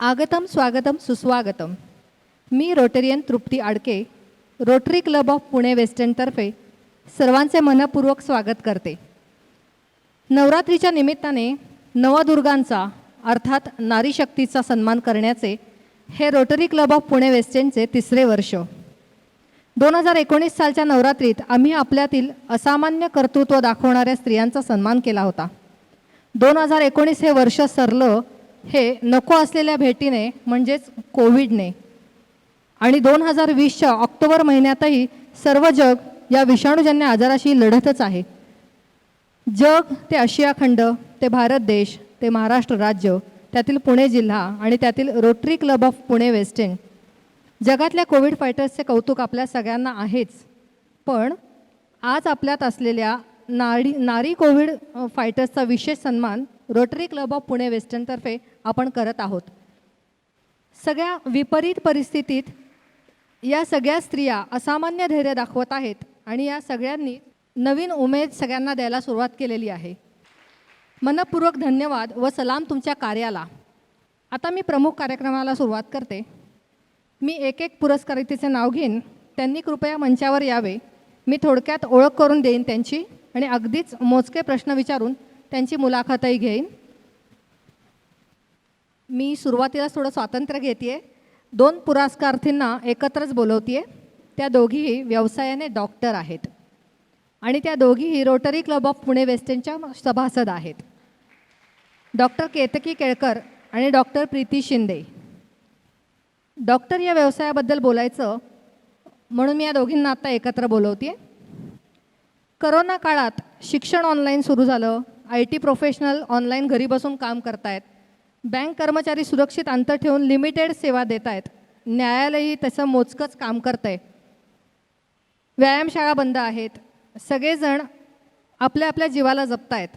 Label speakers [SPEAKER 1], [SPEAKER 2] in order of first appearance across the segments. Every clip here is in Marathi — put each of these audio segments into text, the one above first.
[SPEAKER 1] आगतम स्वागतम सुस्वागतम. मी Rotarian Trupti Adke, Rotary Club of Pune वेस्टर्नतर्फे सर्वांचे मनपूर्वक स्वागत करते. नवरात्रीच्या निमित्ताने नवदुर्गांचा अर्थात नारी शक्तीचा सन्मान करण्याचे हे रोटरी क्लब ऑफ पुणे वेस्टर्नचे तिसरे वर्ष. 2019 सालच्या नवरात्रीत आम्ही आपल्यातील असामान्य कर्तृत्व दाखवणाऱ्या स्त्रियांचा सन्मान केला होता. 2019 हे वर्ष सरलं हे नको असलेल्या भेटीने म्हणजेच कोविडने, आणि 2020च्या ऑक्टोबर महिन्यातही सर्व जग या विषाणूजन्य आजाराशी लढतच आहे. जग ते आशिया खंड, ते भारत देश, ते महाराष्ट्र राज्य, त्यातील पुणे जिल्हा आणि त्यातील rotary Club of Pune western, जगातल्या कोविड फायटर्सचे कौतुक आपल्या सगळ्यांना आहेच. पण आज आपल्यात असलेल्या नारी कोविड फायटर्सचा विशेष सन्मान रोटरी क्लब ऑफ पुणे वेस्टर्नतर्फे आपण करत आहोत. सगळ्या विपरीत परिस्थितीत या सगळ्या स्त्रिया असामान्य धैर्य दाखवत आहेत आणि या सगळ्यांनी नवीन उमेद सगळ्यांना द्यायला सुरुवात केलेली आहे. मनपूर्वक धन्यवाद व सलाम तुमच्या कार्याला. आता मी प्रमुख कार्यक्रमाला सुरुवात करते. मी एक पुरस्कारार्थीचे नाव घेईन, त्यांनी कृपया मंचावर यावे. मी थोडक्यात ओळख करून देईन त्यांची आणि अगदीच मोजके प्रश्न विचारून त्यांची मुलाखतही घेईन. मी सुरुवातीला थोडं स्वातंत्र्य घेते. 2 पुरस्कारार्थींना एकत्रच बोलवते. त्या दोघीही व्यवसायाने डॉक्टर आहेत आणि त्या दोघीही रोटरी क्लब ऑफ पुणे वेस्टर्नच्या सभासद आहेत. डॉक्टर केतकी केळकर आणि डॉक्टर प्रीती शिंदे. डॉक्टर या व्यवसायाबद्दल बोलायचं म्हणून मी या दोघींना आत्ता एकत्र बोलवते. करोना काळात शिक्षण ऑनलाईन सुरू झालं. IT प्रोफेशनल ऑनलाईन घरी बसून काम करतायत. बँक कर्मचारी सुरक्षित अंतर ठेवून लिमिटेड सेवा देत आहेत. न्यायालयही तसं मोजकंच काम करतं आहे. व्यायामशाळा बंद आहेत. सगळेजण आपल्या आपल्या जीवाला जपत आहेत.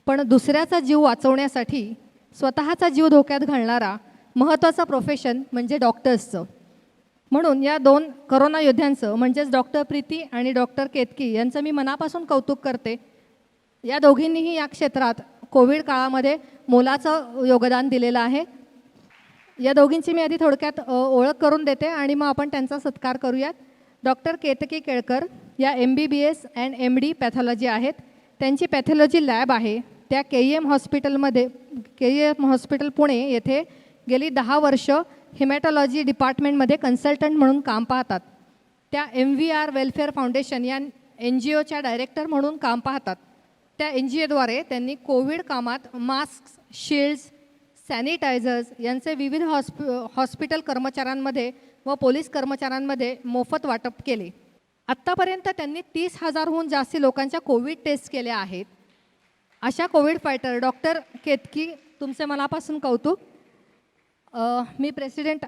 [SPEAKER 1] पण दुसऱ्याचा जीव वाचवण्यासाठी स्वतःचा जीव धोक्यात घालणारा महत्त्वाचं प्रोफेशन म्हणजे डॉक्टर्सचं. म्हणून या 2 करोना योद्ध्यांचं म्हणजेच डॉक्टर प्रीती आणि डॉक्टर केतकी यांचं मी मनापासून कौतुक करते. या दोघींनीही या क्षेत्रात कोविड काळामध्ये मोलाचं योगदान दिलेलं आहे. या दोघींची मी आधी थोडक्यात ओळख करून देते आणि मग आपण त्यांचा सत्कार करूयात. डॉक्टर केतकी केळकर या MBBS अँड MD पॅथॉलॉजी आहेत. त्यांची पॅथॉलॉजी लॅब आहे. त्या KEM हॉस्पिटल पुणे येथे गेली 10 वर्ष हिमॅटॉलॉजी डिपार्टमेंटमध्ये कन्सल्टंट म्हणून काम पाहतात. त्या MVR वेलफेअर फाउंडेशन या NGOच्या डायरेक्टर म्हणून काम पाहतात. त्या NGOद्वारे त्यांनी कोविड कामात मास्क, शील्ड्स, सॅनिटायझर्स यांचे विविध हॉस्पिटल कर्मचाऱ्यांमध्ये व पोलीस कर्मचाऱ्यांमध्ये मोफत वाटप केले. आत्तापर्यंत त्यांनी 30,000हून जास्ती लोकांच्या कोविड टेस्ट केल्या आहेत. अशा कोविड फायटर डॉक्टर केतकी, तुमचे मनापासून कौतुक. मी प्रेसिडेंट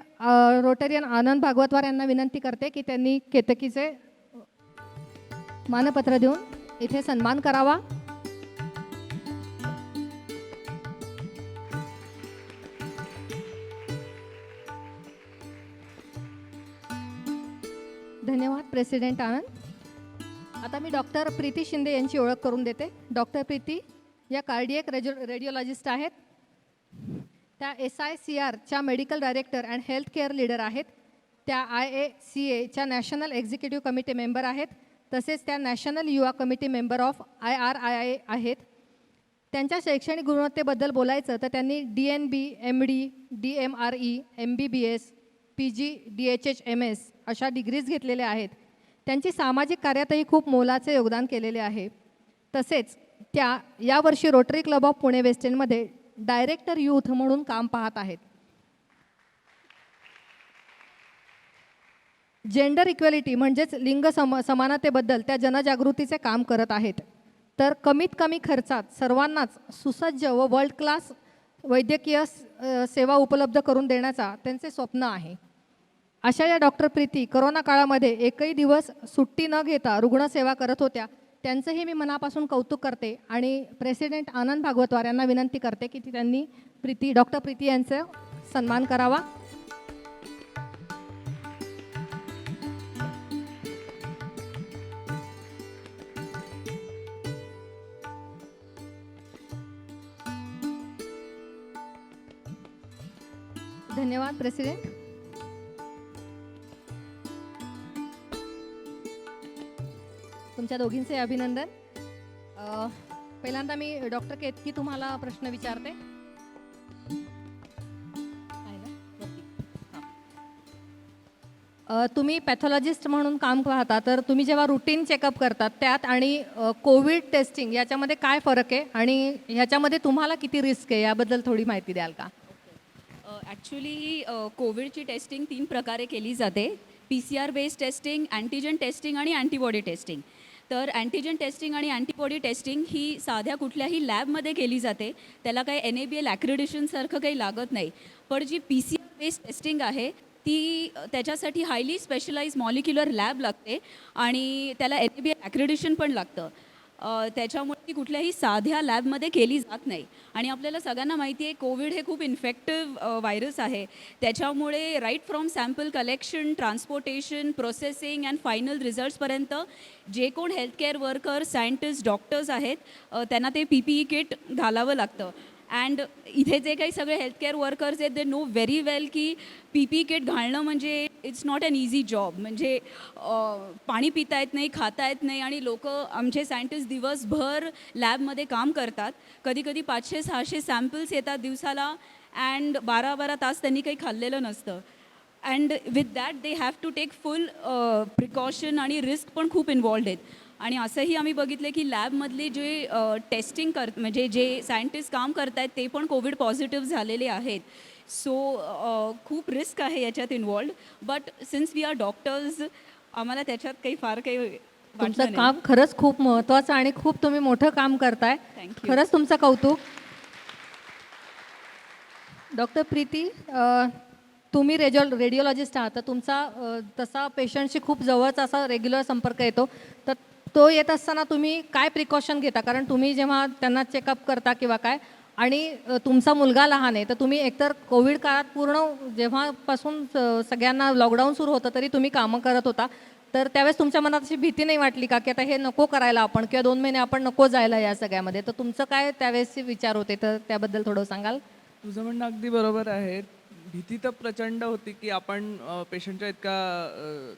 [SPEAKER 1] रोटेरियन आनंद भागवतवार यांना विनंती करते की त्यांनी केतकीचे मानपत्र देऊन इथे सन्मान करावा. धन्यवाद प्रेसिडेंट आनंद. आता मी डॉक्टर प्रीती शिंदे यांची ओळख करून देते. डॉक्टर प्रीती या कार्डियक रेडिओलॉजिस्ट आहेत. त्या SICRच्या medical director and health care leader आहेत. त्या IACAच्या नॅशनल एक्झिक्युटिव्ह कमिटी मेंबर आहेत. तसेच त्या नॅशनल युवा कमिटी मेंबर ऑफ IRIA आहेत. त्यांच्या शैक्षणिक गुणवत्तेबद्दल बोलायचं तर त्यांनी DNB, MD, DMRE, MBBS, PG, DHH, MS अशा डिग्रीज घेतलेल्या आहेत. त्यांची सामाजिक कार्यातही खूप मोलाचे योगदान केलेले आहे. तसेच त्या यावर्षी रोटरी क्लब ऑफ पुणे वेस्टर्नमध्ये डायरेक्टर यूथ म्हणून काम पाहत आहेत. जेंडर इक्वेलिटी म्हणजेच लिंग समानतेबद्दल त्या जनजागृतीचे काम करत आहेत. तर कमीत कमी खर्चात सर्वांनाच सुसज्ज व वर्ल्ड क्लास वैद्यकीय सेवा उपलब्ध करून देण्याचा त्यांचे स्वप्न आहे. अशा या डॉक्टर प्रीती करोना काळामध्ये एकही दिवस सुट्टी न घेता रुग्णसेवा करत होत्या. त्यांचंही मी मनापासून कौतुक करते आणि प्रेसिडेंट आनंद भागवतवार यांना विनंती करते की त्यांनी डॉक्टर प्रीती यांचा सन्मान करावा. धन्यवाद प्रेसिडेंट. तुमच्या दोघींचे अभिनंदन. पहिल्यांदा मी डॉक्टर केतकी तुम्हाला प्रश्न विचारते. तुम्ही पॅथॉलॉजिस्ट म्हणून काम पाहता, तर तुम्ही जेव्हा रुटीन चेकअप करतात त्यात आणि कोविड टेस्टिंग याच्यामध्ये काय फरक आहे आणि ह्याच्यामध्ये तुम्हाला किती रिस्क आहे याबद्दल थोडी माहिती द्याल का?
[SPEAKER 2] ॲक्च्युली कोविडची टेस्टिंग 3 प्रकारे केली जाते. PCR based testing, antigen testing आणि अँटीबॉडी टेस्टिंग. तर अँटीजन टेस्टिंग आणि अँटीबॉडी टेस्टिंग ही साध्या कुठल्याही लॅबमध्ये केली जाते. त्याला काही NABL ॲक्रेडिशनसारखं काही लागत नाही. पण जी PCR बेस्ड टेस्टिंग आहे ती त्याच्यासाठी हायली स्पेशलाइज मॉलिक्युलर लॅब लागते आणि त्याला NABL ॲक्रेडिशन पण लागतं. त्याच्यामुळे ती कुठल्याही साध्या लॅबमध्ये केली जात नाही. आणि आपल्याला सगळ्यांना माहिती आहे कोविड हे खूप इन्फेक्टिव्ह व्हायरस आहे. त्याच्यामुळे right from sample collection, transportation, processing and final रिझल्ट्सपर्यंत जे कोण हेल्थकेअर वर्कर, सायंटिस्ट, डॉक्टर्स आहेत त्यांना ते PPE किट घालावं लागतं. अँड इथे जे काही सगळे हेल्थकेअर वर्कर्स आहेत दे नो व्हेरी वेल की PPE किट घालणं म्हणजे it's not an easy job. म्हणजे पाणी पिता येत नाही, खाता येत नाही आणि लोक आमचे सायंटिस्ट दिवसभर लॅबमध्ये काम करतात. कधी कधी 500-600 सॅम्पल्स येतात दिवसाला अँड 12-12 तास त्यांनी काही खाल्लेलं नसतं. And with that they have to take full precaution आणि रिस्क पण खूप इन्वॉल्ड आहेत. आणि असंही आम्ही बघितलं की लॅबमधले जे टेस्टिंग म्हणजे जे सायंटिस्ट काम करत आहेत ते पण कोविड पॉझिटिव्ह झालेले आहेत. सो खूप रिस्क आहे याच्यात involved. But since we are doctors आम्हाला त्याच्यात काही फार काही वाटलं
[SPEAKER 1] तुमचं
[SPEAKER 2] नाही.
[SPEAKER 1] काम खरंच खूप महत्त्वाचं आणि खूप तुम्ही मोठं काम करताय.
[SPEAKER 2] थँक्यू.
[SPEAKER 1] खरंच तुमचं कौतुक. डॉक्टर प्रीती, तुम्ही रेडिओलॉजिस्ट आहात, तर तुमचा तसा पेशंटशी खूप जवळचा असा रेग्युलर संपर्क येतो, तर तो येत असताना तुम्ही काय प्रिकॉशन घेता? कारण तुम्ही जेव्हा त्यांना चेकअप करता किंवा काय, आणि तुमचा मुलगा लहान आहे, तर तुम्ही एकतर कोविड काळात पूर्ण जेव्हापासून सगळ्यांना लॉकडाऊन सुरू होतं तरी तुम्ही कामं करत होता, तर त्यावेळेस तुमच्या मनात अशी भीती नाही वाटली का की आता हे नको करायला आपण, किंवा 2 महिने आपण नको जायला या सगळ्यामध्ये? तर तुमचं काय त्यावेळेसचे विचार होते, तर त्याबद्दल थोडं सांगाल?
[SPEAKER 3] तुझं म्हणणं अगदी बरोबर आहे. भीती तर प्रचंड होती की आपण पेशंटच्या इतका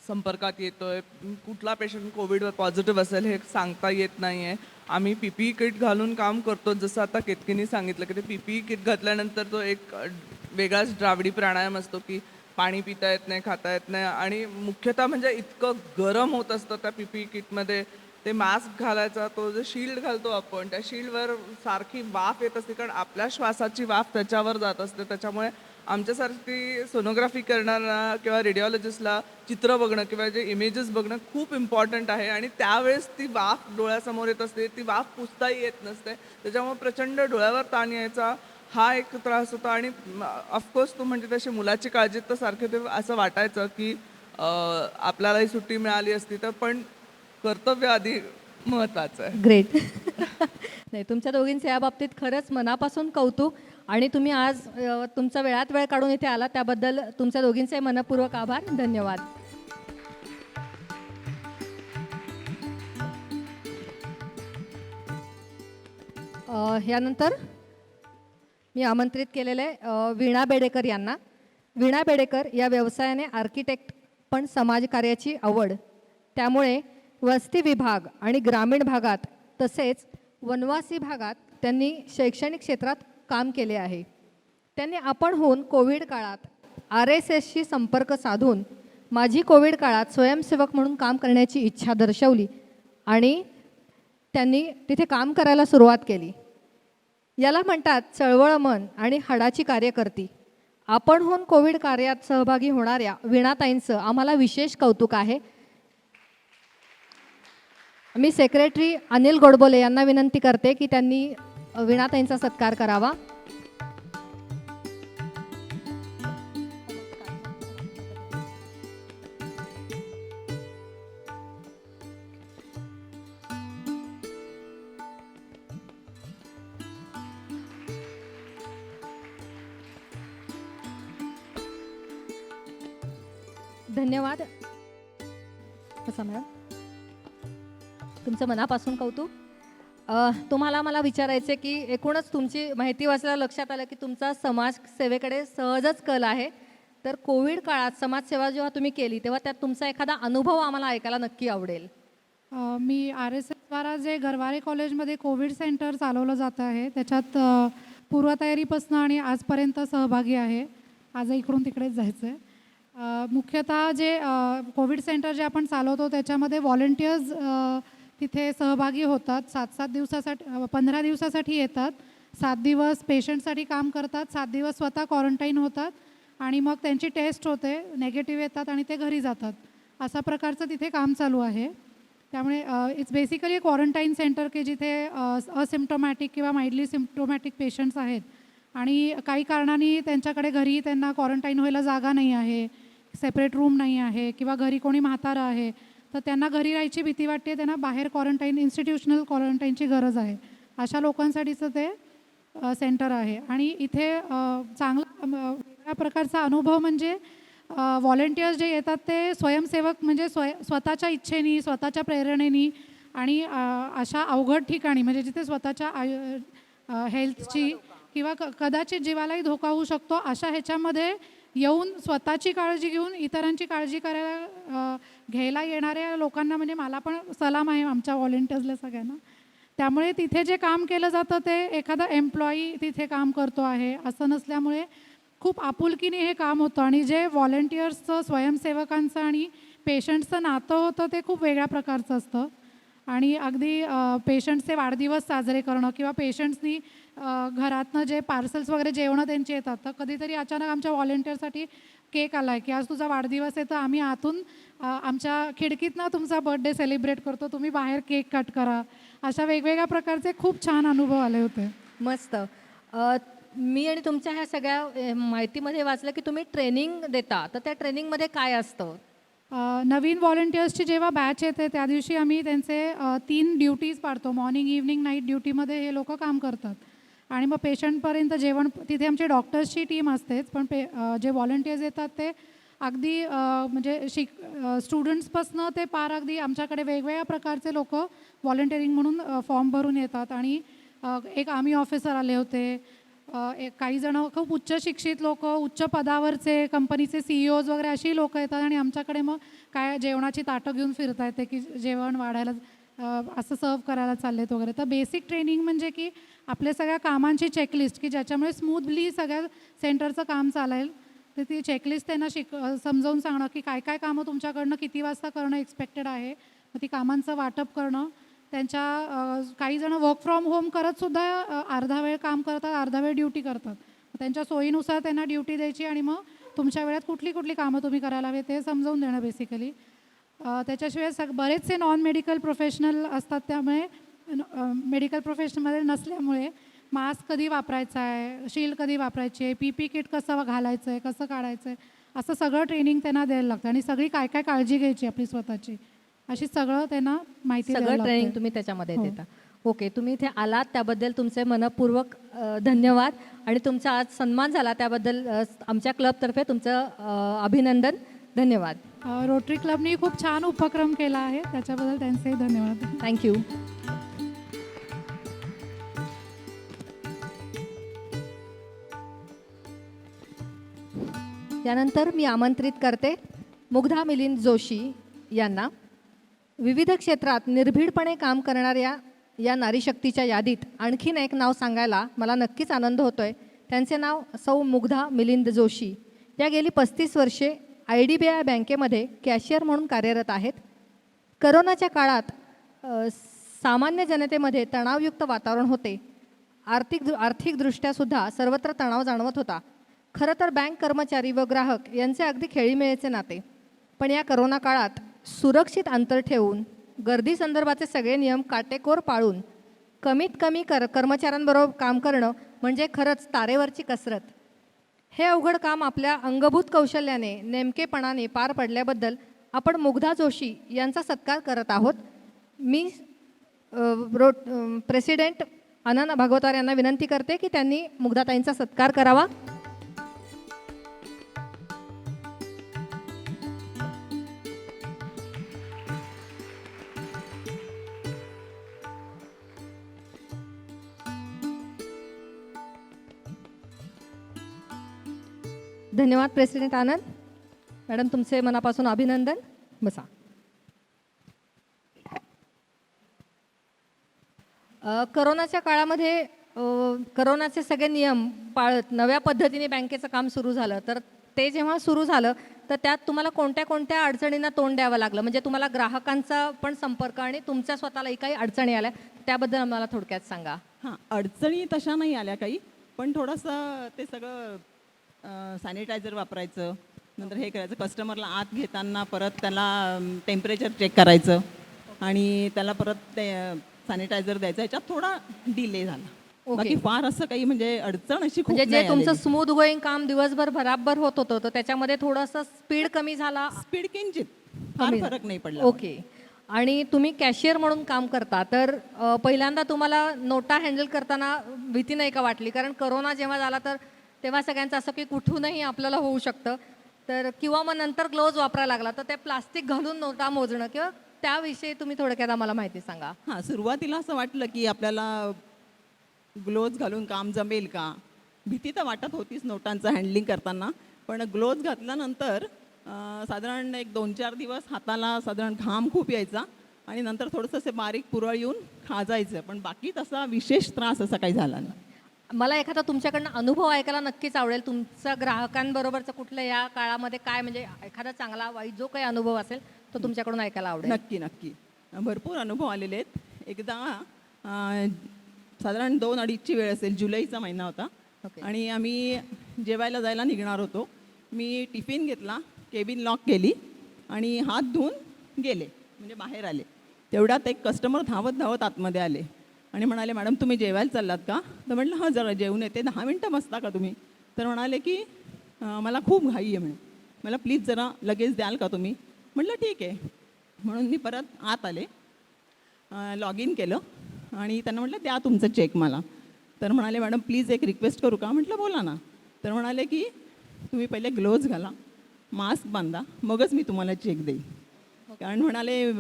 [SPEAKER 3] संपर्कात येतोय. कुठला पेशंट कोविडवर पॉझिटिव्ह असेल हे सांगता येत नाही आहे. आम्ही PPE किट घालून काम करतो. जसं आता केतकीनी सांगितलं की ते PPE किट घातल्यानंतर तो एक वेगळाच द्राविडी प्राणायाम असतो की पाणी पिता येत नाही, खाता येत नाही आणि मुख्यतः म्हणजे इतकं गरम होत असतं त्या PPE किटमध्ये. ते मास्क घालायचा, तो जो शील्ड घालतो आपण त्या शील्डवर सारखी वाफ येत असते कारण आपल्या श्वासाची वाफ त्याच्यावर जात असते. त्याच्यामुळे आमच्यासारखी सोनोग्राफी करणारा किंवा रेडिओलॉजिस्टला चित्र बघणं किंवा जे इमेजेस बघणं खूप इम्पॉर्टंट आहे. आणि त्यावेळेस ती वाफ डोळ्यासमोर येत असते, ती वाफ पुसताही येत नसते. त्याच्यामुळे प्रचंड डोळ्यावर ताण यायचा, हा एक त्रास होता. आणि ऑफकोर्स तू म्हणजे तशी मुलाची काळजी, तर सारखे ते असं वाटायचं की आपल्यालाही सुट्टी मिळाली असती तर, पण कर्तव्य आधी महत्त्वाचं आहे.
[SPEAKER 1] ग्रेट. नाही, तुमच्या दोघींचे या बाबतीत खरंच मनापासून कौतुक. आणि तुम्ही आज तुमचा वेळात वेळ काढून इथे आला त्याबद्दल तुमच्या दोघींचे मनपूर्वक आभार. धन्यवाद. यानंतर मी आमंत्रित केलेले वीणा बेडेकर यांना. वीणा बेडेकर या व्यवसायाने आर्किटेक्ट पण समाजकार्याची आवड, त्यामुळे वस्ती विभाग आणि ग्रामीण भागात तसेच वनवासी भागात त्यांनी शैक्षणिक क्षेत्रात काम केले आहे. त्यांनी आपणहून कोविड काळात RSSशी संपर्क साधून माझी कोविड काळात स्वयंसेवक म्हणून काम करण्याची इच्छा दर्शवली आणि त्यांनी तिथे काम करायला सुरुवात केली. याला म्हणतात चळवळ मन आणि हाडाची कार्यकर्ती. आपणहून कोविड कार्यात सहभागी होणाऱ्या वीणाताईंचं आम्हाला विशेष कौतुक आहे. मी सेक्रेटरी अनिल गोडबोले यांना विनंती करते की त्यांनी वीणाताईंचा सत्कार करावा. धन्यवाद. कसा मॅडम, तुमचं मनापासून कौतुक. तुम्हाला मला विचारायचं आहे की एकूणच तुमची माहिती वाचल्यावर लक्षात आलं की तुमचा समाजसेवेकडे सहजच कल आहे. तर कोविड काळात समाजसेवा जेव्हा तुम्ही केली तेव्हा त्यात तुमचा एखादा अनुभव आम्हाला ऐकायला नक्की आवडेल.
[SPEAKER 4] मी RSSद्वारा जे गरवारे कॉलेजमध्ये कोविड सेंटर चालवलं जातं आहे त्याच्यात पूर्वतयारीपासून आणि आजपर्यंत सहभागी आहे. आजही इकडून तिकडेच जायचं आहे. मुख्यतः जे कोविड सेंटर जे आपण चालवतो त्याच्यामध्ये व्हॉलंटियर्स तिथे सहभागी होतात. 7-7 दिवसासाठी 15 दिवसासाठी येतात. 7 दिवस पेशंटसाठी काम करतात, 7 दिवस स्वतः क्वारंटाईन होतात आणि मग त्यांची टेस्ट होते, नेगेटिव्ह येतात आणि ते घरी जातात. अशा प्रकारचं तिथे काम चालू आहे. त्यामुळे इट्स बेसिकली क्वारंटाईन सेंटर की जिथे असिम्प्टोमॅटिक किंवा माइल्डली सिम्प्टोमॅटिक पेशंट्स आहेत आणि काही कारणाने त्यांच्याकडे घरी त्यांना क्वारंटाईन व्हायला जागा नाही आहे, सेपरेट रूम नाही आहे किंवा घरी कोणी म्हातारं आहे, तर त्यांना घरी राहायची भीती वाटते, त्यांना बाहेर क्वारंटाईन इन्स्टिट्यूशनल क्वारंटाईनची गरज आहे. अशा लोकांसाठीचं ते सेंटर आहे. आणि इथे चांगला वेगळ्या प्रकारचा अनुभव म्हणजे व्हॉलंटियर्स जे येतात ते स्वयंसेवक म्हणजे स्वतःच्या इच्छेने, स्वतःच्या प्रेरणेने आणि अशा अवघड ठिकाणी म्हणजे जिथे स्वतःच्या हेल्थची किंवा कदाचित जीवालाही धोका होऊ शकतो अशा ह्याच्यामध्ये येऊन स्वतःची काळजी घेऊन इतरांची काळजी करायला घ्यायला येणाऱ्या लोकांना म्हणजे मला पण सलाम आहे आमच्या व्हॉलंटियर्सला सगळ्यांना. त्यामुळे तिथे जे काम केलं जातं ते एखादा एम्प्लॉई तिथे काम करतो आहे असं नसल्यामुळे खूप आपुलकीने हे काम होतं. आणि जे व्हॉलंटियर्सचं, स्वयंसेवकांचं आणि पेशंट्सचं नातं होतं ते खूप वेगळ्या प्रकारचं असतं. आणि अगदी पेशंट्सचे वाढदिवस साजरे करणं किंवा पेशंट्सनी घरातनं जे पार्सल्स वगैरे जेवणं त्यांची येतात, तर कधीतरी अचानक आमच्या व्हॉलंटियरसाठी केक आला आहे की आज तुझा वाढदिवस आहे, तर आम्ही आतून आमच्या खिडकीतनं तुमचा बर्थडे सेलिब्रेट करतो, तुम्ही बाहेर केक कट करा. अशा वेगवेगळ्या प्रकारचे खूप छान अनुभव आले होते.
[SPEAKER 1] मस्त. मी आणि तुमच्या ह्या सगळ्या माहितीमध्ये वाचलं की तुम्ही ट्रेनिंग देता, तर त्या ट्रेनिंगमध्ये काय असतं?
[SPEAKER 4] नवीन व्हॉलंटियर्सची जेव्हा बॅच येते त्या दिवशी आम्ही त्यांचे 3 ड्युटीज पाडतो. मॉर्निंग, इव्हनिंग, नाईट ड्युटीमध्ये हे लोक काम करतात. आणि मग पेशंटपर्यंत जेवण तिथे आमची डॉक्टर्सची टीम असतेच, पण जे व्हॉलंटियर्स येतात ते अगदी म्हणजे स्टुडंट्सपासनं ते पार अगदी आमच्याकडे वेगवेगळ्या प्रकारचे लोक व्हॉलंटिअरिंग म्हणून फॉर्म भरून येतात. आणि एक आर्मी ऑफिसर आले होते, काही जण खूप उच्च शिक्षित लोक, उच्च पदावरचे कंपनीचे CEOज वगैरे अशी लोक येतात आणि आमच्याकडे मग काय जेवणाची ताटं घेऊन फिरता येते की जेवण वाढायला असं सर्व करायला चाललेत वगैरे. तर बेसिक ट्रेनिंग म्हणजे की आपल्या सगळ्या कामांची चेकलिस्ट की ज्याच्यामुळे स्मूथली सगळ्या सेंटरचं काम चालेल, तर ती चेकलिस्ट त्यांना समजावून सांगणं की काय काय कामं तुमच्याकडनं किती वाजता करणं एक्सपेक्टेड आहे, मग ती कामांचं वाटप करणं. त्यांच्या काही जण वर्क फ्रॉम होम करतसुद्धा अर्धा वेळ काम करतात, अर्धा वेळ ड्युटी करतात. त्यांच्या सोयीनुसार त्यांना ड्युटी द्यायची आणि मग तुमच्या वेळात कुठली कुठली कामं तुम्ही करायला हवे ते समजावून देणं बेसिकली. त्याच्याशिवाय बरेचसे नॉन मेडिकल प्रोफेशनल असतात, त्यामुळे मेडिकल प्रोफेशनमध्ये नसल्यामुळे मास्क कधी वापरायचा आहे, शील्ड कधी वापरायची आहे, PP किट कसं घालायचं आहे, कसं काढायचं आहे, असं सगळं ट्रेनिंग त्यांना द्यायला लागतं. आणि सगळी काय काय काळजी घ्यायची आपली स्वतःची अशी सगळं त्यांना माहिती
[SPEAKER 1] सगळं ट्रेनिंग तुम्ही त्याच्यामध्ये
[SPEAKER 4] हो.
[SPEAKER 1] देता. ओके, तुम्ही इथे आलात त्याबद्दल तुमचे मनपूर्वक धन्यवाद. आणि तुमचा आज सन्मान झाला त्याबद्दल आमच्या क्लबतर्फे तुमचं अभिनंदन. धन्यवाद.
[SPEAKER 4] रोटरी क्लबनी खूप छान उपक्रम केला आहे, त्याच्याबद्दल त्यांचे धन्यवाद.
[SPEAKER 1] थँक्यू. यानंतर मी आमंत्रित करते मुग्धा मिलिंद जोशी यांना. विविध क्षेत्रात निर्भीडपणे काम करणाऱ्या या नारीशक्तीच्या यादीत आणखीन एक नाव सांगायला मला नक्कीच आनंद होतो आहे. त्यांचे नाव सौ मुग्धा मिलिंद जोशी. या गेली 35 वर्षे IDBI बँकेमध्ये कॅशियर म्हणून कार्यरत आहेत. करोनाच्या काळात सामान्य जनतेमध्ये तणावयुक्त वातावरण होते. आर्थिकदृष्ट्यासुद्धा सर्वत्र तणाव जाणवत होता. खरं तर बँक कर्मचारी व ग्राहक यांचे अगदी खेळीमेळीचे नाते. पण या करोना काळात सुरक्षित अंतर ठेवून, गर्दी संदर्भाचे सगळे नियम काटेकोर पाळून कमीत कमी कर्मचाऱ्यांबरोबर काम करणं म्हणजे खरंच तारेवरची कसरत. हे अवघड काम आपल्या अंगभूत कौशल्याने, नेमकेपणाने पार पडल्याबद्दल आपण मुग्धा जोशी यांचा सत्कार करत आहोत. मी प्रेसिडेंट अनन भागवतार यांना विनंती करते की त्यांनी मुग्धाताईंचा सत्कार करावा. धन्यवाद प्रेसिडेंट आनंद. मॅडम तुमचे मनापासून अभिनंदन. बसा. करोनाच्या काळामध्ये करोनाचे सगळे नियम पाळत नव्या पद्धतीने बँकेचं काम सुरू झालं. तर ते जेव्हा सुरू झालं तर त्यात तुम्हाला कोणत्या कोणत्या अडचणींना तोंड द्यावं लागलं, म्हणजे तुम्हाला ग्राहकांचा पण संपर्क आणि तुमच्या स्वतःलाही काही अडचणी आल्या त्याबद्दल आम्हाला थोडक्यात सांगा.
[SPEAKER 5] हां, अडचणी तशा नाही आल्या काही, पण थोडंसं ते सगळं सॅनिटायझर वापरायचं, नंतर हे करायचं, कस्टमरला आत घेताना परत त्याला टेम्परेचर चेक करायचं आणि त्याला परत ते सॅनिटायझर द्यायचं, याच्यात थोडा डिले झाला.
[SPEAKER 1] ओके.
[SPEAKER 5] बाकी फार असं काही म्हणजे अडचण अशी खूप
[SPEAKER 1] म्हणजे जे
[SPEAKER 5] नाही
[SPEAKER 1] तुमचं
[SPEAKER 5] आलेली.
[SPEAKER 1] स्मूथ गोईंग काम दिवसभर भराभर होत होतं तर त्याच्यामध्ये थोडंसं स्पीड कमी झाला.
[SPEAKER 5] स्पीड किंचित फार
[SPEAKER 1] कमी
[SPEAKER 5] फरक नाही पडला.
[SPEAKER 1] ओके. आणि तुम्ही कॅशियर म्हणून काम करता तर पहिल्यांदा तुम्हाला नोटा हँडल करताना भीती नाही का वाटली? कारण करोना जेव्हा झाला तर तेव्हा सगळ्यांचं असं की कुठूनही आपल्याला होऊ शकतं, तर किंवा मग नंतर ग्लोव्ज वापरायला लागला तर ते प्लास्टिक घालून नोटा मोजणं, किंवा त्याविषयी तुम्ही थोडक्यात आम्हाला माहिती सांगा.
[SPEAKER 5] हां, सुरुवातीला असं वाटलं की आपल्याला ग्लोव्ज घालून काम जमेल का. भीती तर वाटत होतीच नोटांचं हँडलिंग करताना, पण ग्लोव्ज घातल्यानंतर साधारण एक 2-4 दिवस हाताला साधारण घाम खूप यायचा आणि नंतर थोडंसं असे बारीक पुरळ येऊन खाजायचं, पण बाकी तसा विशेष त्रास असा काही झाला नाही.
[SPEAKER 1] मला एखादा तुमच्याकडनं अनुभव ऐकायला नक्कीच आवडेल. तुमचा ग्राहकांबरोबरचा कुठल्या या काळामध्ये काय, म्हणजे एखादा चांगला वाईट जो काही अनुभव असेल तो तुमच्याकडून ऐकायला आवडेल.
[SPEAKER 5] नक्की नक्की भरपूर अनुभव आलेले आहेत. एकदा साधारण 2-2:30ची वेळ असेल, जुलैचा महिना होता
[SPEAKER 1] ओके.
[SPEAKER 5] आणि आम्ही जेवायला जायला निघणार होतो. मी टिफिन घेतला, केबिन लॉक केली आणि हात धुवून गेले, म्हणजे बाहेर आले. तेवढ्यात एक कस्टमर धावत धावत आतमध्ये आले आणि म्हणाले, मॅडम तुम्ही जेवायला चाललात का? तर म्हटलं हां, जरा जेवून येते, 10 मिनटं बसता का तुम्ही? तर म्हणाले की मला खूप घाई आहे म्हणे, मला प्लीज जरा लगेच द्याल का तुम्ही? म्हटलं ठीक आहे. म्हणून मी परत आत आले, लॉग इन केलं आणि त्यांना म्हटलं द्या तुमचं चेक मला. तर म्हणाले, मॅडम प्लीज एक रिक्वेस्ट करू का? म्हटलं बोला ना. तर म्हणाले की तुम्ही पहिले ग्लोव्ज घाला, मास्क बांधा, मगच मी तुम्हाला चेक देईन. कारण म्हणाले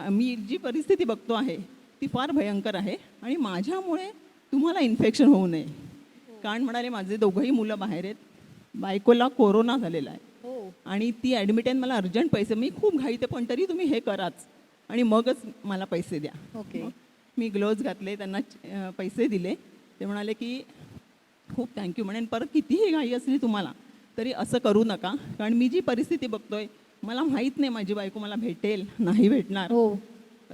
[SPEAKER 5] मी जी परिस्थिती बघतो आहे ती फार भयंकर आहे आणि माझ्यामुळे तुम्हाला इन्फेक्शन होऊ नये. कारण म्हणाले माझे दोघंही मुलं बाहेर आहेत, बायकोला कोरोना झालेला आहे
[SPEAKER 1] हो.
[SPEAKER 5] आणि ती ॲडमिट आहे, मला अर्जंट पैसे, मी खूप घाईते, पण तरी तुम्ही हे कराच आणि मगच मला पैसे द्या.
[SPEAKER 1] ओके.
[SPEAKER 5] मग मी ग्लोव्ज घातले, त्यांना पैसे दिले. ते म्हणाले की खूप थँक्यू म्हणेन, परत कितीही घाई असली तुम्हाला तरी असं करू नका, कारण मी जी परिस्थिती बघतोय मला माहीत नाही माझी बायको मला भेटेल नाही भेटणार,
[SPEAKER 1] हो.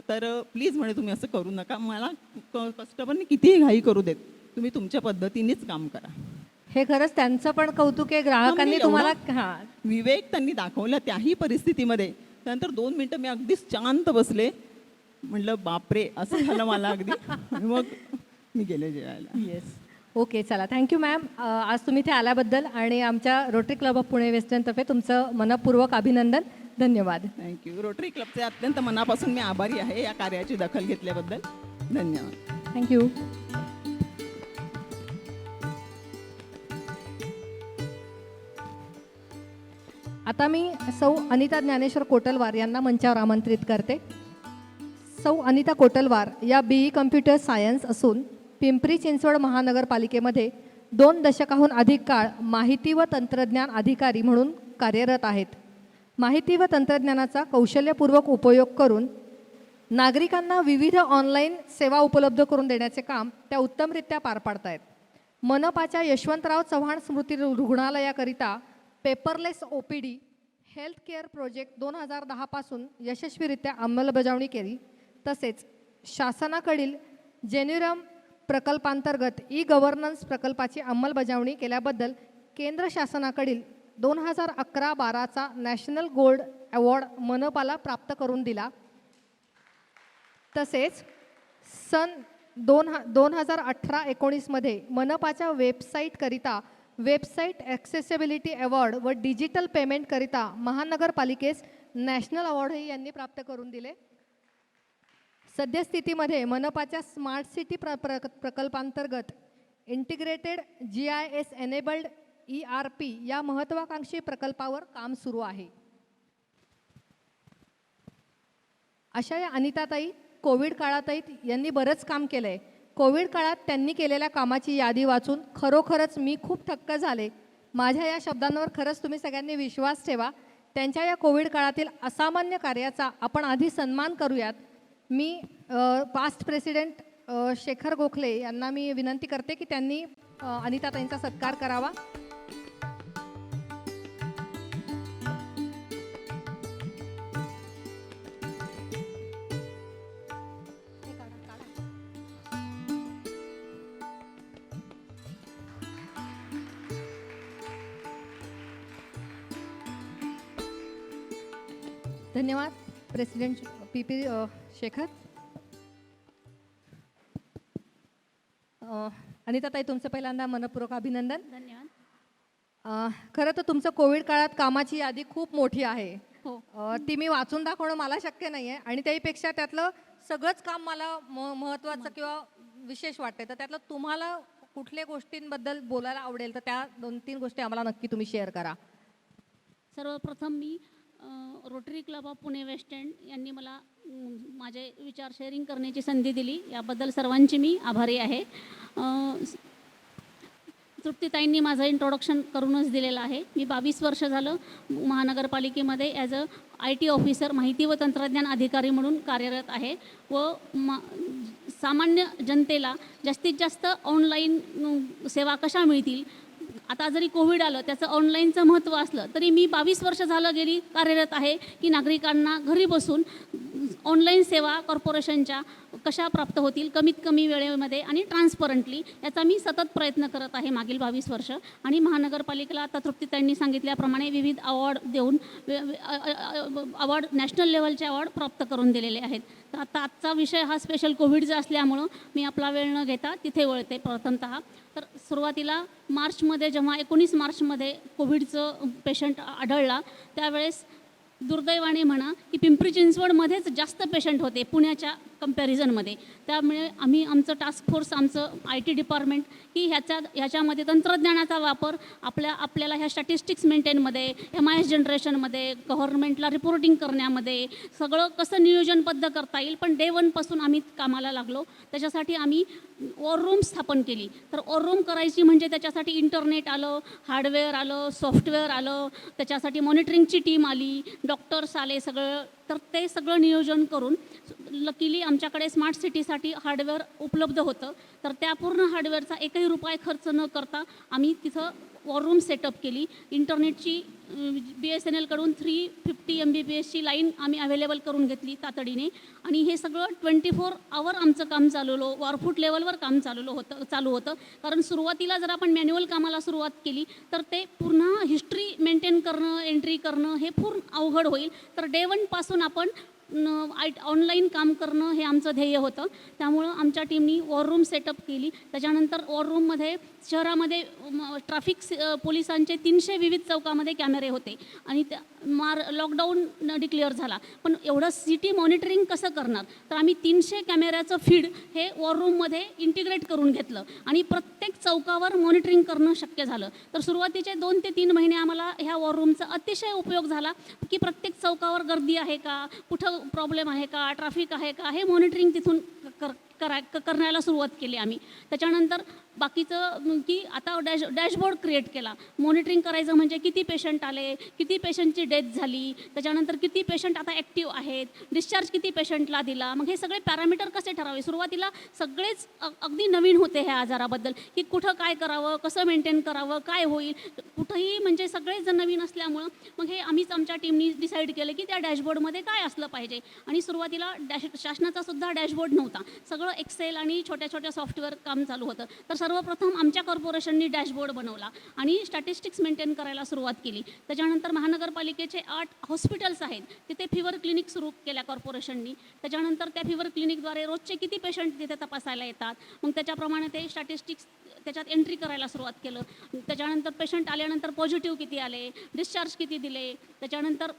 [SPEAKER 5] तर प्लीज म्हणे तुम्ही असं करू नका. मला कस्टमरनी कितीही घाई करू देत, तुम्ही तुमच्या पद्धतीनेच काम करा.
[SPEAKER 1] हे खरंच त्यांचं पण कौतुक आहे, ग्राहकांनी
[SPEAKER 5] एवढा
[SPEAKER 1] तुम्हाला हां
[SPEAKER 5] विवेक त्यांनी दाखवला त्याही परिस्थितीमध्ये. त्यानंतर 2 मिनटं मी अगदीच शांत बसले, म्हटलं बापरे असं झालं मला अगदी. आणि मग मी गेले जेवायला.
[SPEAKER 1] येस. ओके, चला थँक्यू मॅम. आज तुम्ही इथे आल्याबद्दल आणि आमच्या रोटरी क्लब ऑफ पुणे वेस्टर्नतर्फे तुमचं मनपूर्वक अभिनंदन. धन्यवाद.
[SPEAKER 5] थँक्यू. रोटरी क्लबचे अत्यंत मनापासून मी आभारी आहे या कार्याची दखल घेतल्याबद्दल. धन्यवाद.
[SPEAKER 1] थँक्यू. आता मी सौ अनिता ज्ञानेश्वर कोटलवार यांना मंचावर आमंत्रित करते. सौ अनिता कोटलवार या BE कम्प्युटर सायन्स असून पिंपरी चिंचवड महानगरपालिकेमध्ये 2 दशकाहून अधिक काळ माहिती व तंत्रज्ञान अधिकारी म्हणून कार्यरत आहेत. माहिती व तंत्रज्ञानाचा कौशल्यपूर्वक उपयोग करून नागरिकांना विविध ऑनलाईन सेवा उपलब्ध करून देण्याचे काम त्या उत्तमरित्या पार पाडत आहेत. मनपाच्या यशवंतराव चव्हाण स्मृती रुग्णालयाकरिता paperless OPD health care project 2010 पासून यशस्वीरित्या अंमलबजावणी केली. तसेच शासनाकडील जेन्युरम प्रकल्पांतर्गत गव्हर्नन्स प्रकल्पाची अंमलबजावणी केल्याबद्दल केंद्र शासनाकडील 2011-12चा नॅशनल गोल्ड अवॉर्ड मनपाला प्राप्त करून दिला. तसेच सन 2018-19मध्ये मनपाच्या वेबसाईटकरिता वेबसाईट ॲक्सेसिबिलिटी अवॉर्ड व डिजिटल पेमेंटकरिता महानगरपालिकेस नॅशनल अवॉर्डही यांनी प्राप्त करून दिले. सद्यस्थितीमध्ये मनपाच्या स्मार्ट सिटी प्रकल्पांतर्गत इंटिग्रेटेड GIS एनेबल्ड ERP या महत्त्वाकांक्षी प्रकल्पावर काम सुरू आहे. अशा या अनिताताई कोविड काळातही यांनी बरंच काम केलं आहे. कोविड काळात त्यांनी केलेल्या कामाची यादी वाचून खरोखरच मी खूप थक्क झाले. माझ्या या शब्दांवर खरंच तुम्ही सगळ्यांनी विश्वास ठेवा. त्यांच्या या कोविड काळातील असामान्य कार्याचा आपण आधी सन्मान करूयात. मी पास्ट प्रेसिडेंट शेखर गोखले यांना मी विनंती करते की त्यांनी अनिताताईंचा सत्कार करावा. धन्यवाद प्रेसिडेंट पी शेखर. अनिताताई, तुमचं पहिल्यांदा मनपूर्वक अभिनंदन.
[SPEAKER 2] धन्यवाद.
[SPEAKER 1] खरं तर तुमचं कोविड काळात कामाची यादी खूप मोठी आहे.
[SPEAKER 2] हो.
[SPEAKER 1] ती मी वाचून दाखवणं मला शक्य नाही आहे आणि त्याहीपेक्षा त्यातलं सगळंच काम मला महत्त्वाचं किंवा विशेष वाटते. तर त्यातलं तुम्हाला कुठल्या गोष्टींबद्दल बोलायला आवडेल तर त्या 2-3 गोष्टी आम्हाला नक्की तुम्ही शेअर करा.
[SPEAKER 6] सर्वप्रथम मी Rotary Club of Pune West End यांनी मला माझे विचार शेअरिंग करण्याची संधी दिली, याबद्दल सर्वांची मी आभारी आहे. तृप्तीताईंनी माझं इंट्रोडक्शन करूनच दिलेलं आहे. मी 22 वर्ष झालं महानगरपालिकेमध्ये ॲज अ IT ऑफिसर, माहिती व तंत्रज्ञान अधिकारी म्हणून कार्यरत आहे व सामान्य जनतेला जास्तीत जास्त ऑनलाईन सेवा कशा मिळतील. आता जरी कोविड आलं, त्याचं ऑनलाईनचं महत्त्व असलं तरी मी 22 वर्ष झालं गेली कार्यरत आहे की नागरिकांना घरी बसून ऑनलाईन सेवा कॉर्पोरेशनच्या कशा प्राप्त होतील कमीत कमी वेळेमध्ये आणि ट्रान्सपरंटली, याचा मी सतत प्रयत्न करत आहे मागील 22 वर्ष. आणि महानगरपालिकेला आता तृप्तीताईंनी सांगितल्याप्रमाणे विविध अवॉर्ड देऊन अवॉर्ड नॅशनल लेवलचे अवॉर्ड प्राप्त करून दिलेले आहेत. तर आजचा विषय हा स्पेशल कोविडचा असल्यामुळं मी आपला वेळ न घेता तिथे वळते. प्रथमतः तर सुरुवातीला मार्चमध्ये, जेव्हा 19 मार्चमध्ये कोविडचं पेशंट आढळला, त्यावेळेस दुर्दैवाने म्हणा की पिंपरी चिंचवडमध्येच जास्त पेशंट होते पुण्याच्या कंपॅरिझनमध्ये. त्यामुळे आम्ही आमचं टास्क फोर्स, आमचं IT डिपार्टमेंट की ह्याच्यामध्ये तंत्रज्ञानाचा वापर आपल्याला ह्या स्टॅटिस्टिक्स मेंटेनमध्ये, MIS जनरेशनमध्ये, गव्हर्नमेंटला रिपोर्टिंग करण्यामध्ये सगळं कसं नियोजनबद्ध करता येईल. पण डे 1 पासून आम्ही कामाला लागलो. त्याच्यासाठी आम्ही वॉर रूम स्थापन केली. तर वॉर रूम करायची म्हणजे त्याच्यासाठी इंटरनेट आलं, हार्डवेअर आलं, सॉफ्टवेअर आलं, त्याच्यासाठी मॉनिटरिंगची टीम आली, डॉक्टर्स आले सगळं. तर ते सगळं नियोजन करून लकीली आमच्याकडे स्मार्ट सिटीसाठी हार्डवेअर उपलब्ध होतं. तर त्या पूर्ण हार्डवेअरचा एकही रुपये खर्च न करता आम्ही तिथं वॉर रूम सेटअप केली. इंटरनेटची BSNLकडून 350 Mbps लाईन आम्ही अवेलेबल करून घेतली तातडीने. आणि हे सगळं 24 आवर आमचं काम चालवलं, वॉरफूट लेवलवर काम चालू होतं. कारण सुरुवातीला जर आपण मॅन्युअल कामाला सुरुवात केली तर ते पूर्ण हिस्ट्री मेंटेन करणं, एंट्री करणं हे पूर्ण अवघड होईल. तर डे 1 पासून आपण ऑनलाईन काम करणं हे आमचं ध्येय होतं. त्यामुळं आमच्या टीमनी वॉर रूम सेटअप केली. त्याच्यानंतर वॉर रूममध्ये शहरामध्ये ट्रॅफिक पोलिसांचे 300 विविध चौकामध्ये कॅमेरे होते आणि त्या लॉकडाऊन डिक्लेअर झाला. पण एवढं सिटी मॉनिटरिंग कसं करणार, तर आम्ही 300 कॅमेऱ्याचं फीड हे वॉर रूममध्ये इंटिग्रेट करून घेतलं आणि प्रत्येक चौकावर मॉनिटरिंग करणं शक्य झालं. तर सुरुवातीचे 2 ते 3 महिने आम्हाला ह्या वॉर रूमचा अतिशय उपयोग झाला की प्रत्येक चौकावर गर्दी आहे का, कुठं प्रॉब्लेम आहे का, ट्रॅफिक आहे का, हे मॉनिटरिंग तिथून करण्याला सुरुवात केली आम्ही. त्याच्यानंतर बाकीचं की आता डॅशबोर्ड क्रिएट केला. मॉनिटरिंग करायचं म्हणजे किती पेशंट आले, किती पेशंटची डेथ झाली, त्याच्यानंतर किती पेशंट आता ॲक्टिव्ह आहेत, डिस्चार्ज किती पेशंटला दिला. मग हे सगळे पॅरामीटर कसे ठरावे. सुरुवातीला सगळेच अगदी नवीन होते ह्या आजाराबद्दल की कुठं काय करावं, कसं मेंटेन करावं, काय होईल, कुठंही म्हणजे सगळेच जण नवीन असल्यामुळं मग हे आम्हीच आमच्या टीमनी डिसाईड केलं की त्या डॅशबोर्डमध्ये काय असलं पाहिजे. आणि सुरुवातीला शासनाचा सुद्धा डॅशबोर्ड नव्हता, सगळं एक्सेल आणि छोट्या छोट्या सॉफ्टवेअर काम चालू होतं. तर सर्वप्रथम आमच्या कॉर्पोरेशननी डॅशबोर्ड बनवला आणि स्टॅटिस्टिक्स मेंटेन करायला सुरुवात केली. त्याच्यानंतर महानगरपालिकेचे 8 हॉस्पिटल्स आहेत, तिथे फिवर क्लिनिक सुरू केल्या कॉर्पोरेशननी. त्याच्यानंतर त्या फिवर क्लिनिकद्वारे रोजचे किती पेशंट तिथे तपासायला येतात, मग त्याच्याप्रमाणे ते स्टॅटिस्टिक्स त्याच्यात एंट्री करायला सुरुवात केलं. त्याच्यानंतर पेशंट आल्यानंतर पॉझिटिव्ह किती आले, डिस्चार्ज किती दिले, त्याच्यानंतर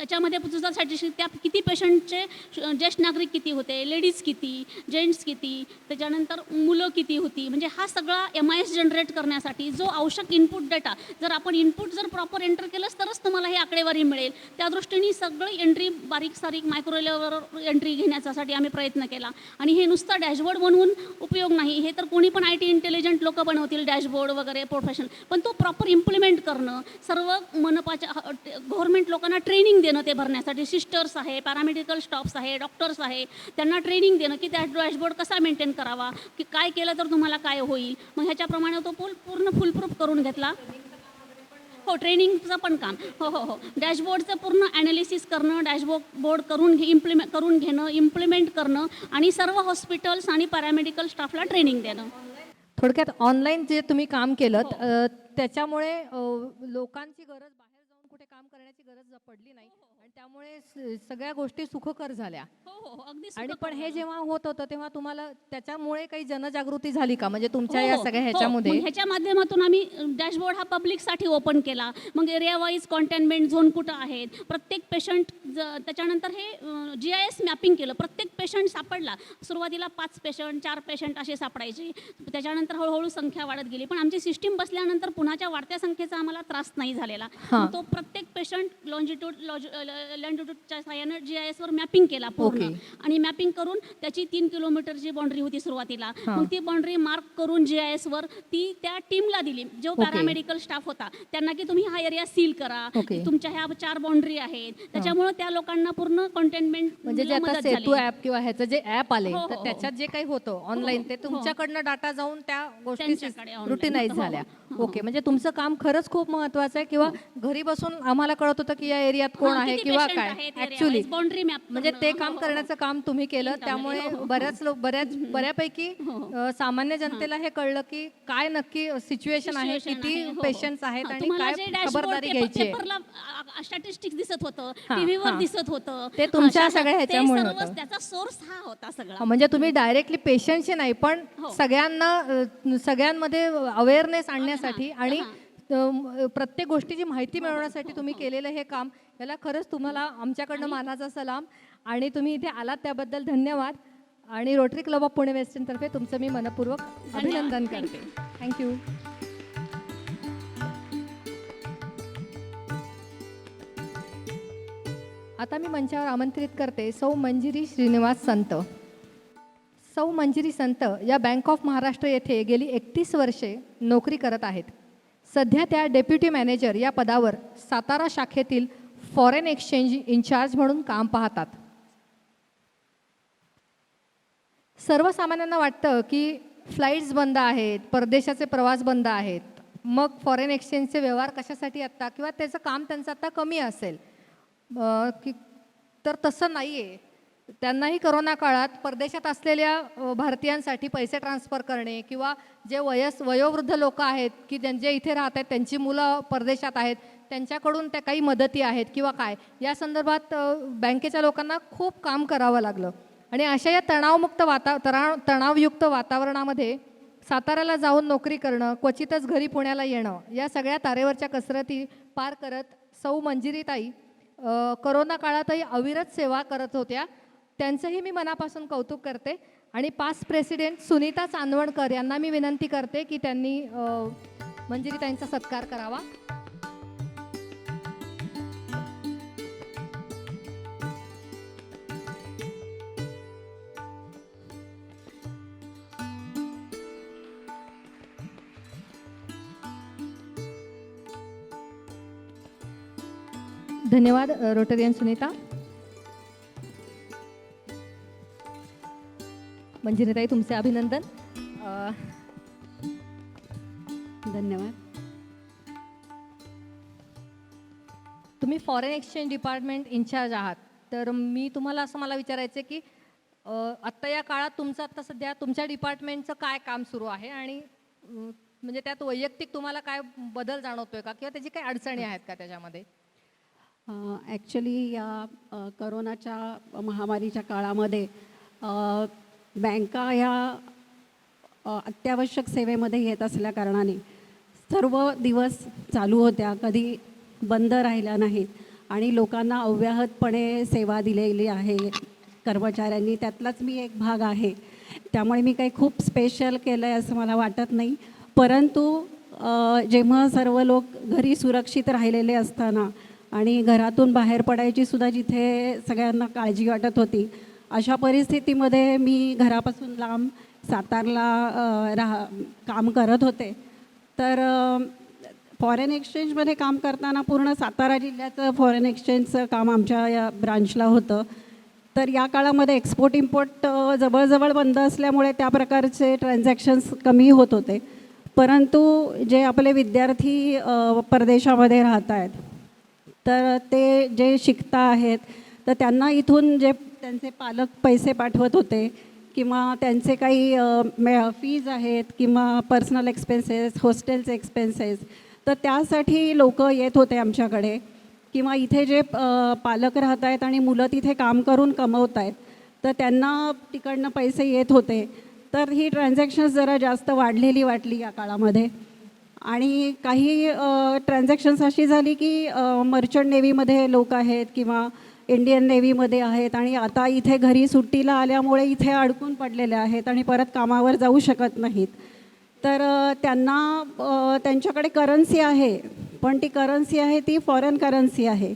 [SPEAKER 6] त्याच्यामध्ये तुझा स्टॅटिस्टिक त्या किती पेशंटचे ज्येष्ठ नागरिक किती होते, लेडीज किती, जेंट्स किती, त्याच्यानंतर मुलं किती होती, म्हणजे हा सगळा MIS जनरेट करण्यासाठी जो आवश्यक इनपुट डेटा, जर आपण इनपुट जर प्रॉपर एंटर केलंच तरच तुम्हाला ही आकडेवारी मिळेल. त्या दृष्टीने सगळी एंट्री बारीक सारीक मायक्रो लेवलवर एंट्री घेण्यासाठी आम्ही प्रयत्न केला. आणि हे नुसतं डॅशबोर्ड बनवून उपयोग नाही, हे तर कोणी पण IT इंटेलिजंट लोक बनवतील डॅशबोर्ड वगैरे प्रोफेशनल, पण तो प्रॉपर इम्प्लिमेंट करणं, सर्व मनपाच्या गव्हर्नमेंट लोकांना ट्रेनिंग देणं ते भरण्यासाठी, सिस्टर्स आहे, पॅरामेडिकल स्टाफ्स आहे, डॉक्टर्स आहे, त्यांना ट्रेनिंग देणं की त्या डॅशबोर्ड कसा मेंटेन करावा, की काय केलं तर तुम्हाला काय होईल. मग ह्याच्याप्रमाणे तो पूर्ण फुलप्रूफ करून घेतला. हो, ट्रेनिंगचं पण काम. हो. डॅशबोर्डचं पूर्ण ॲनालिसिस करणं, डॅशबोर्ड करून घेणं, इम्प्लिमेंट करणं आणि सर्व हॉस्पिटल्स आणि पॅरामेडिकल स्टाफला ट्रेनिंग देणं.
[SPEAKER 1] थोडक्यात ऑनलाईन जे तुम्ही काम केलं त्याच्यामुळे लोकांची गरज बाहेर जाऊन कुठे काम करण्याची गरज पडली नाही आणि त्यामुळे सगळ्या गोष्टी सुखकर झाल्या.
[SPEAKER 6] हो, अगदी
[SPEAKER 1] आणि पण हे जेव्हा होत होतं तेव्हा तुम्हाला त्याच्यामुळे काही जनजागृती झाली का, म्हणजे तुमच्या
[SPEAKER 6] हो,
[SPEAKER 1] या
[SPEAKER 6] हो,
[SPEAKER 1] सगळ्या
[SPEAKER 6] हो.
[SPEAKER 1] ह्याच्यामध्ये?
[SPEAKER 6] मग ह्याच्या माध्यमातून आम्ही डॅशबोर्ड हा पब्लिकसाठी ओपन केला. मग एरिया वाईज कॉन्टेनमेंट झोन कुठं आहेत, प्रत्येक पेशंट, त्याच्यानंतर हे GIS मॅपिंग केलं. प्रत्येक पेशंट सापडला. सुरुवातीला 5 पेशंट 4 पेशंट असे सापडायचे, त्याच्यानंतर हळूहळू संख्या वाढत गेली. पण आमची सिस्टीम बसल्यानंतर पुन्हाच्या वाढत्या संख्येचा आम्हाला त्रास नाही झालेला. मग तो प्रत्येक पेशंट लॉन्जिट्यूडच्या साहाय्यानं GIS वर मॅपिंग केला पूर्ण. आणि मॅपिंग करून त्याची 3 किलोमीटरची बाउंड्री होती सुरुवातीला. मग ती बाउंड्री मार्क करून GIS वर ती त्या टीमला दिली, जो पॅरामेडिकल स्टाफ होता त्यांना, की तुम्ही हा एरिया सील करा, तुमच्या ह्या 4 बाउंड्री आहेत. त्याच्यामुळे त्या लोकांना पूर्ण कंटेनमेंट
[SPEAKER 1] म्हणजे जे आता सेतू ॲप किंवा ह्याचं जे ॲप आले
[SPEAKER 6] हो,
[SPEAKER 1] तर
[SPEAKER 6] हो.
[SPEAKER 1] त्याच्यात जे काही होतं ऑनलाईन ते तुमच्याकडनं डाटा जाऊन त्या गोष्टी
[SPEAKER 6] त्यांच्याकडे online.
[SPEAKER 1] रुटीनाइज
[SPEAKER 6] हो,
[SPEAKER 1] झाल्या.
[SPEAKER 6] हो.
[SPEAKER 1] ओके, म्हणजे तुमचं काम खरंच खूप महत्वाचं आहे. किंवा घरी बसून आम्हाला कळत होतं की या एरियात कोण आहे किंवा काय, ऍक्च्युली
[SPEAKER 6] बाउंड्री मॅप
[SPEAKER 1] म्हणजे ते काम करण्याचं काम तुम्ही केलं. त्यामुळे बऱ्यापैकी सामान्य जनतेला हे कळलं की काय नक्की सिच्युएशन आहे, किती पेशंट्स आहेत आणि काय खबरदारी घ्यायची आहे.
[SPEAKER 6] स्टॅटिस्टिक्स दिसत होतं, टीव्हीवर दिसत होतं,
[SPEAKER 1] ते तुमच्या सगळ्या ह्याच्यामुळे होतं.
[SPEAKER 6] त्याचा सोर्स हा होता सगळा.
[SPEAKER 1] म्हणजे तुम्ही डायरेक्टली पेशंटशी नाही पण सगळ्यांमध्ये अवेअरनेस आणण्यासाठी आणि प्रत्येक गोष्टीची माहिती मिळवण्यासाठी तुम्ही केलेलं हे काम, याला खरंच तुम्हाला आमच्याकडनं मानाचा सलाम. आणि तुम्ही इथे आलात त्याबद्दल धन्यवाद. आणि rotary Club of Pune western तर्फे तुमचं मी मनपूर्वक अभिनंदन करते. थँक्यू. आता मी मंचावर आमंत्रित करते सौ मंजिरी श्रीनिवास संत. सौ मंजिरी संत या बँक ऑफ महाराष्ट्र येथे गेली 31 वर्षे नोकरी करत आहेत. सध्या त्या डेप्युटी मॅनेजर या पदावर सातारा शाखेतील फॉरेन एक्सचेंज इन्चार्ज म्हणून काम पाहतात. सर्वसामान्यांना वाटतं की फ्लाईट्स बंद आहेत, परदेशाचे प्रवास बंद आहेत, मग फॉरेन एक्सचेंजचे व्यवहार कशासाठी आत्ता, किंवा त्याचं काम त्यांचं आत्ता कमी असेल तर तसं नाही आहे. त्यांनाही करोना काळात परदेशात असलेल्या भारतीयांसाठी पैसे ट्रान्सफर करणे किंवा जे वयोवृद्ध लोक आहेत की जे इथे राहत आहेत, त्यांची मुलं परदेशात आहेत, त्यांच्याकडून त्या काही मदती आहेत किंवा काय, या संदर्भात बँकेच्या लोकांना खूप काम करावं लागलं. आणि अशा या तणावयुक्त वातावरणामध्ये साताऱ्याला जाऊन नोकरी करणं, क्वचितच घरी पुण्याला येणं, या सगळ्या तारेवरच्या कसरती पार करत सौ मंजिरीताई करोना काळातही अविरत सेवा करत होत्या. त्यांचंही मी मनापासून कौतुक करते. आणि पास्ट प्रेसिडेंट सुनीता चांदवणकर यांना मी विनंती करते की त्यांनी मंजिरीताईंचा सत्कार करावा. धन्यवाद रोटरियन सुनीता. मंजिरीताई, तुमचे अभिनंदन.
[SPEAKER 7] धन्यवाद.
[SPEAKER 1] तुम्ही फॉरेन एक्सचेंज डिपार्टमेंट इन्चार्ज आहात, तर मी तुम्हाला असं मला विचारायचं की आत्ता या काळात तुमचं आत्ता सध्या तुमच्या डिपार्टमेंटचं काय काम सुरू आहे आणि म्हणजे त्यात वैयक्तिक तुम्हाला काय बदल जाणवतोय का, किंवा त्याची काही अडचणी आहेत का त्याच्यामध्ये?
[SPEAKER 7] ॲक्च्युली या करोनाच्या महामारीच्या काळामध्ये बँका ह्या अत्यावश्यक सेवेमध्ये येत असल्या कारणाने सर्व दिवस चालू होत्या, कधी बंद राहिल्या नाहीत. आणि लोकांना अव्याहतपणे सेवा दिलेली आहे कर्मचाऱ्यांनी, त्यातलाच मी एक भाग आहे. त्यामुळे मी काही खूप स्पेशल केलं आहे असं मला वाटत नाही. परंतु जेव्हा सर्व लोक घरी सुरक्षित राहिलेले असताना आणि घरातून बाहेर पडायची सुद्धा जिथे सगळ्यांना काळजी वाटत होती, अशा परिस्थितीमध्ये मी घरापासून लांब सातारला काम करत होते. तर फॉरेन एक्सचेंजमध्ये काम करताना पूर्ण सातारा जिल्ह्याचं फॉरेन एक्सचेंजचं काम आमच्या या ब्रांचला होतं. तर या काळामध्ये एक्सपोर्ट इम्पोर्ट जवळजवळ बंद असल्यामुळे त्या प्रकारचे ट्रान्झॅक्शन्स कमी होत होते. परंतु जे आपले विद्यार्थी परदेशामध्ये राहत आहेत, तर ते जे शिकता आहेत, तर त्यांना इथून जे त्यांचे पालक पैसे पाठवत होते किंवा त्यांचे काही फीज आहेत किंवा पर्सनल एक्सपेन्सेस, हॉस्टेलचे एक्सपेन्सेस, तर त्यासाठी लोक येत होते आमच्याकडे. किंवा इथे जे पालक राहत आहेत आणि मुलं तिथे काम करून कमवत आहेत, तर त्यांना तिकडनं पैसे येत होते. तर ही ट्रान्झॅक्शन्स जरा जास्त वाढलेली वाटली या काळामध्ये. आणि काही ट्रान्झॅक्शन्स अशी झाली की मर्चंट नेव्हीमध्ये लोक आहेत किंवा इंडियन नेव्हीमध्ये आहेत आणि आता इथे घरी सुट्टीला आल्यामुळे इथे अडकून पडलेले आहेत आणि परत कामावर जाऊ शकत नाहीत. तर त्यांना त्यांच्याकडे करन्सी आहे, पण ती करन्सी आहे ती फॉरेन करन्सी आहे.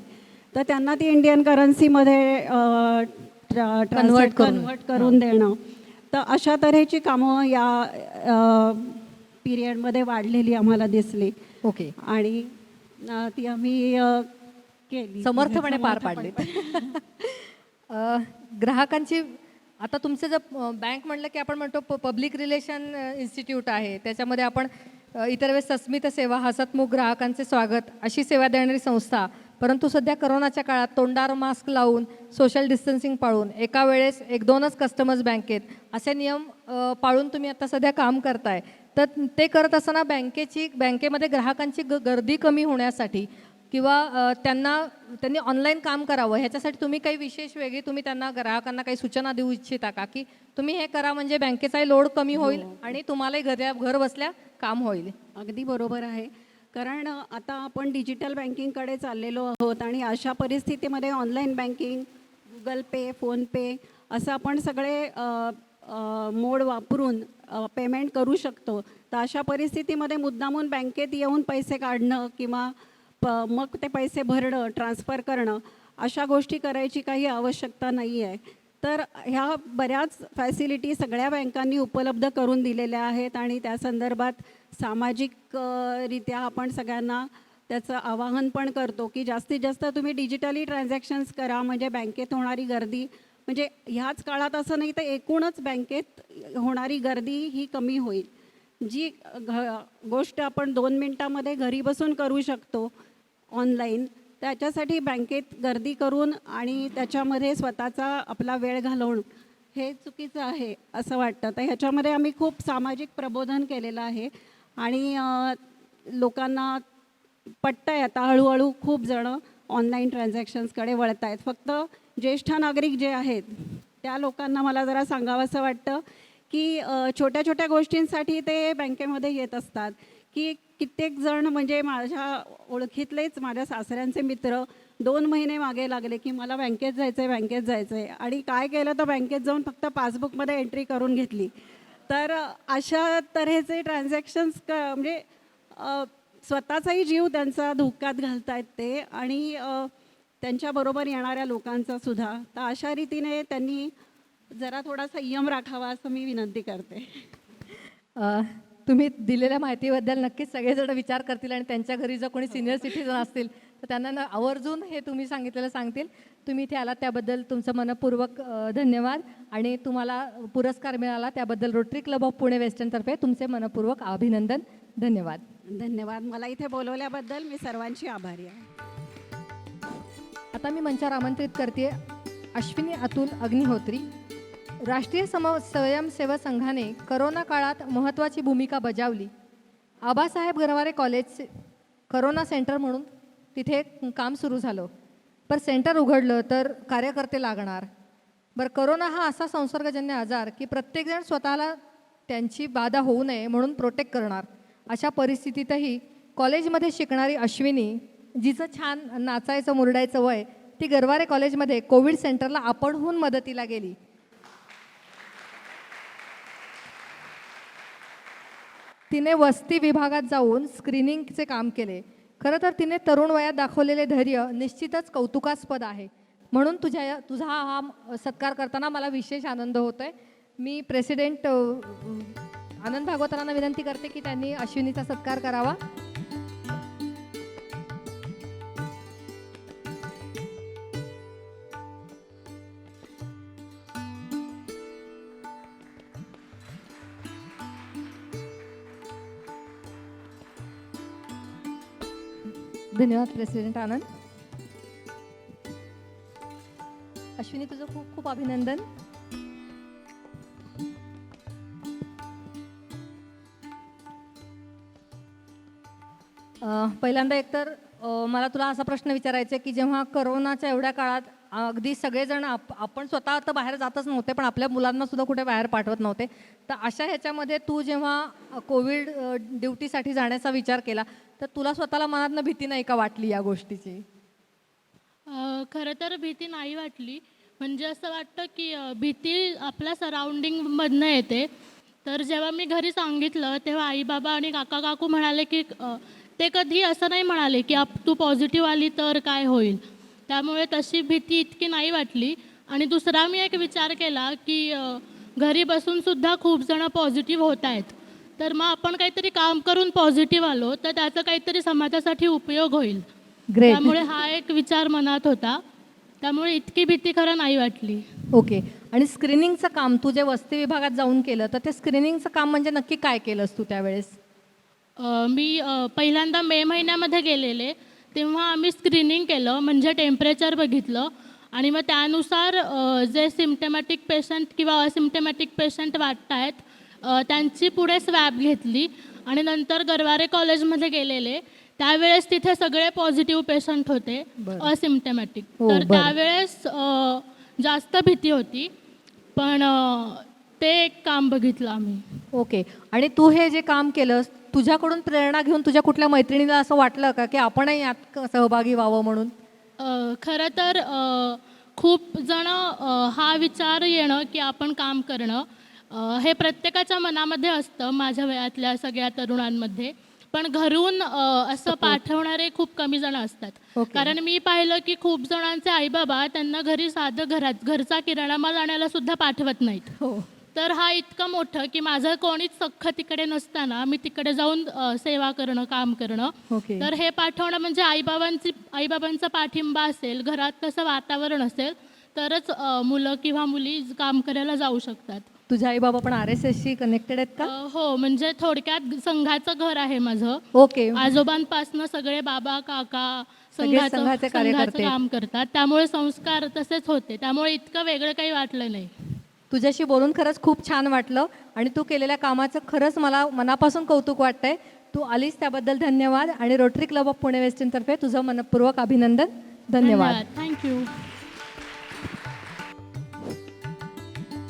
[SPEAKER 7] तर त्यांना ती इंडियन करन्सीमध्ये कन्वर्ट करून देणं. तर अशा तऱ्हेची कामं या पिरियडमध्ये वाढलेली आम्हाला दिसली.
[SPEAKER 1] ओके.
[SPEAKER 7] आणि ती आम्ही केली,
[SPEAKER 1] समर्थपणे पार पाडली. ग्राहकांची आता तुमचं जर बँक म्हणलं की आपण म्हणतो पब्लिक रिलेशन इन्स्टिट्यूट आहे, त्याच्यामध्ये आपण इतर वेळेस सस्मित सेवा, हसतमुख ग्राहकांचे स्वागत अशी सेवा देणारी संस्था. परंतु सध्या करोनाच्या काळात तोंडावर मास्क लावून, सोशल डिस्टन्सिंग पाळून, एका वेळेस 1-2च कस्टमर्स बँकेत असे नियम पाळून तुम्ही आता सध्या काम करताय. तर ते करत असताना बँकेमध्ये ग्राहकांची गर्दी कमी होण्यासाठी किंवा त्यांनी ऑनलाईन काम करावं ह्याच्यासाठी तुम्ही काही विशेष वेगळी तुम्ही त्यांना ग्राहकांना काही सूचना देऊ इच्छिता का, की तुम्ही हे करा म्हणजे बँकेचाही लोड कमी होईल आणि तुम्हालाही घर बसल्या काम होईल?
[SPEAKER 7] अगदी बरोबर आहे. कारण आता आपण डिजिटल बँकिंगकडे चाललेलो आहोत आणि अशा परिस्थितीमध्ये ऑनलाईन बँकिंग, गुगल पे, फोनपे असं आपण सगळे मोड वापरून पेमेंट करू शकतो. तर अशा परिस्थितीमध्ये मुद्दामून बँकेत येऊन पैसे काढणं किंवा मग ते पैसे भरणं, ट्रान्सफर करणं अशा गोष्टी करायची काही आवश्यकता नाही आहे. तर ह्या बऱ्याच फॅसिलिटी सगळ्या बँकांनी उपलब्ध करून दिलेल्या आहेत आणि त्या संदर्भात सामाजिक रित्या आपण सगळ्यांना त्याचं आवाहन पण करतो की जास्तीत जास्त तुम्ही डिजिटली ट्रान्झॅक्शन्स करा, म्हणजे बँकेत होणारी गर्दी, म्हणजे ह्याच काळात असं नाही तर एकूणच बँकेत होणारी गर्दी ही कमी होईल. जी गोष्ट आपण 2 मिनटामध्ये घरी बसून करू शकतो ऑनलाईन, त्याच्यासाठी बँकेत गर्दी करून आणि त्याच्यामध्ये स्वतःचा आपला वेळ घालवणं हे चुकीचं आहे असं वाटतं. तर ह्याच्यामध्ये आम्ही खूप सामाजिक प्रबोधन केलेलं आहे आणि लोकांना पटतं आहे. आता हळूहळू खूप जणं ऑनलाईन ट्रान्झॅक्शन्सकडे वळत आहेत. फक्त ज्येष्ठ नागरिक जे आहेत त्या लोकांना मला जरा सांगावंसं वाटतं की छोट्या छोट्या गोष्टींसाठी ते बँकेमध्ये येत असतात. की कित्येक जण म्हणजे माझ्या ओळखीतलेच माझ्या सासऱ्यांचे मित्र 2 महिने मागे लागले की मला बँकेत जायचं आहे आणि काय केलं तर बँकेत जाऊन फक्त पासबुकमध्ये एंट्री करून घेतली. तर अशा तऱ्हेचे ट्रान्झॅक्शन्स म्हणजे स्वतःचाही जीव त्यांचा धोक्यात घालतायत ते आणि त्यांच्याबरोबर येणाऱ्या लोकांचा सुद्धा. तर अशा रीतीने त्यांनी जरा थोडा संयम राखावा असं मी विनंती करते.
[SPEAKER 1] तुम्ही दिलेल्या माहितीबद्दल नक्कीच सगळेजण विचार करतील आणि त्यांच्या घरी जर कोणी सिनियर सिटीजन असतील तर त्यांना आवर्जून हे तुम्ही सांगितलेलं सांगतील. तुम्ही इथे आलात त्याबद्दल तुमचं मनपूर्वक धन्यवाद आणि तुम्हाला पुरस्कार मिळाला त्याबद्दल रोटरी क्लब ऑफ पुणे वेस्टर्नतर्फे तुमचे मनपूर्वक अभिनंदन. धन्यवाद.
[SPEAKER 7] धन्यवाद. मला इथे बोलवल्याबद्दल मी सर्वांची आभारी आहे.
[SPEAKER 1] आता मी मंचावर आमंत्रित करते अश्विनी अतुल अग्निहोत्री. राष्ट्रीय स्वयंसेवक संघाने करोना काळात महत्त्वाची भूमिका बजावली. Abasaheb Garware college corona centre म्हणून तिथे काम सुरू झालं. पण सेंटर उघडलं तर कार्यकर्ते लागणार. बरं, करोना हा असा संसर्गजन्य आजार की प्रत्येकजण स्वतःला त्यांची बाधा होऊ नये म्हणून प्रोटेक्ट करणार. अशा परिस्थितीतही कॉलेजमध्ये शिकणारी अश्विनी जिचं छान नाचायचं मुरडायचं वय, ती गरवारे कॉलेजमध्ये कोविड सेंटरला आपणहून मदतीला गेली. तिने वस्ती विभागात जाऊन स्क्रीनिंगचे काम केले. खरं तर तिने तरुण वयात दाखवलेले धैर्य निश्चितच कौतुकास्पद आहे. म्हणून तुझा हा सत्कार करताना मला विशेष आनंद होतोय. मी प्रेसिडेंट आनंद भागवतरांना विनंती करते की त्यांनी अश्विनीचा सत्कार करावा. धन्यवाद प्रेसिडेंट आनंद. अश्विनी, तुझं खूप खूप अभिनंदन. पहिल्यांदा एकतर मला तुला असा प्रश्न विचारायचा आहे की जेव्हा करोनाच्या एवढ्या काळात अगदी सगळेजण आपण स्वतः तर बाहेर जातच नव्हते, पण आपल्या मुलांना सुद्धा कुठे बाहेर पाठवत नव्हते, तर अशा ह्याच्यामध्ये तू जेव्हा कोविड ड्युटीसाठी जाण्याचा विचार केला तर तुला स्वतःला मनातनं भीती नाही का वाटली या गोष्टीची?
[SPEAKER 8] खरं तर भीती नाही वाटली. म्हणजे असं वाटतं की भीती आपल्या सराउंडिंगमधनं येते. तर जेव्हा मी घरी सांगितलं तेव्हा आई बाबा आणि काका काकू म्हणाले की ते कधी असं नाही म्हणाले की तू पॉझिटिव्ह आली तर काय होईल. त्यामुळे तशी भीती इतकी नाही वाटली. आणि दुसरा मी एक विचार केला की घरी बसूनसुद्धा खूप जणं पॉझिटिव्ह होत आहेत, तर मग आपण काहीतरी काम करून पॉझिटिव्ह आलो तर त्याचा काहीतरी समाजासाठी उपयोग होईल. त्यामुळे हा एक विचार मनात होता. त्यामुळे इतकी भीती खरं नाही वाटली.
[SPEAKER 1] ओके. आणि स्क्रीनिंगचं काम तू जे वस्ती विभागात जाऊन केलं, तर ते स्क्रीनिंगचं काम म्हणजे नक्की काय केलंस तू त्यावेळेस?
[SPEAKER 8] मी पहिल्यांदा मे महिन्यामध्ये गेलेले, तेव्हा आम्ही स्क्रीनिंग केलं. म्हणजे टेम्परेचर बघितलं आणि मग त्यानुसार जे सिम्प्टमॅटिक पेशंट किंवा असिम्प्टमॅटिक पेशंट वाटत आहेत त्यांची पुढे स्वॅब घेतली. आणि नंतर गरवारे कॉलेजमध्ये गेलेले, त्यावेळेस तिथे सगळे पॉझिटिव्ह पेशंट होते असिम्प्टमॅटिक. तर त्यावेळेस जास्त भीती होती, पण ते एक काम बघितलं आम्ही.
[SPEAKER 1] ओके. आणि तू हे जे काम केलंस, तुझ्याकडून प्रेरणा घेऊन तुझ्या कुठल्या मैत्रिणीला असं वाटलं का की आपणही यात सहभागी व्हावं म्हणून?
[SPEAKER 8] खरं तर खूप जण हा विचार येणं की आपण काम करणं हे प्रत्येकाच्या मनामध्ये असतं, माझ्या वयातल्या सगळ्या तरुणांमध्ये. पण घरून असं पाठवणारे खूप कमी जण असतात. कारण मी पाहिलं की खूप जणांचे आईबाबा त्यांना घरी साधं घरचा किराणा माल आणायला सुद्धा पाठवत नाहीत. तर हा इतकं मोठं की माझं कोणीच सख्ख तिकडे नसताना मी तिकडे जाऊन सेवा करणं, काम करणं. तर हे पाठवणं म्हणजे आईबाबांचा पाठिंबा असेल, घरात तसं वातावरण असेल तरच मुलं किंवा मुली काम करायला जाऊ शकतात.
[SPEAKER 1] तुझे आई बाबा पण RSSशी कनेक्टेड आहेत का?
[SPEAKER 8] हो, म्हणजे थोडक्यात संघाचं घर आहे माझं.
[SPEAKER 1] ओके.
[SPEAKER 8] आजोबांपासनं सगळे बाबा काका
[SPEAKER 1] संघाचे
[SPEAKER 8] संघाचं काम करतात. त्यामुळे संस्कार तसेच होते. त्यामुळे इतकं वेगळं काही वाटलं नाही.
[SPEAKER 1] तुझ्याशी बोलून खरंच खूप छान वाटलं आणि तू केलेल्या कामाचं खरंच मला मनापासून कौतुक वाटतंय. तू आलीस त्याबद्दल धन्यवाद. आणि रोटरी क्लब ऑफ पुणे वेस्टर्नतर्फे तुझं मनपूर्वक अभिनंदन. धन्यवाद.
[SPEAKER 8] थँक्यू.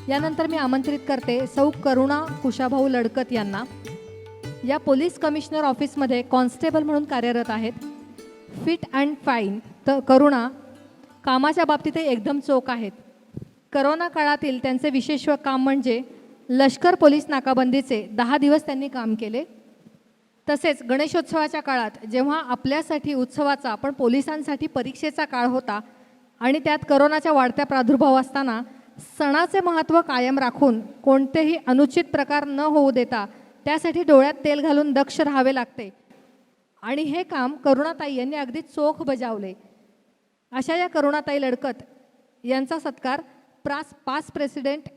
[SPEAKER 1] यानंतर मी आमंत्रित करते सौ करुणा कुशाभाऊ लडकत यांना. या पोलीस कमिशनर ऑफिसमध्ये कॉन्स्टेबल म्हणून कार्यरत आहेत. Fit and fine. तर करुणा कामाच्या बाबतीत एकदम चोख आहेत. करोना काळातील त्यांचे विशेष काम म्हणजे लष्कर पोलीस नाकाबंदीचे 10 दिवस त्यांनी काम केले. तसेच गणेशोत्सवाच्या काळात जेव्हा आपल्यासाठी उत्सवाचा पण पोलिसांसाठी परीक्षेचा काळ होता आणि त्यात करोनाच्या वाढत्या प्रादुर्भाव असताना सणाचे महत्त्व कायम राखून कोणतेही अनुचित प्रकार न होऊ देता त्यासाठी डोळ्यात तेल घालून दक्ष राहावे लागते. आणि हे काम करुणाताई यांनी अगदी चोख बजावले. अशा या करुणाताई लडकत यांचा सत्कार पास प्रेसिडेंट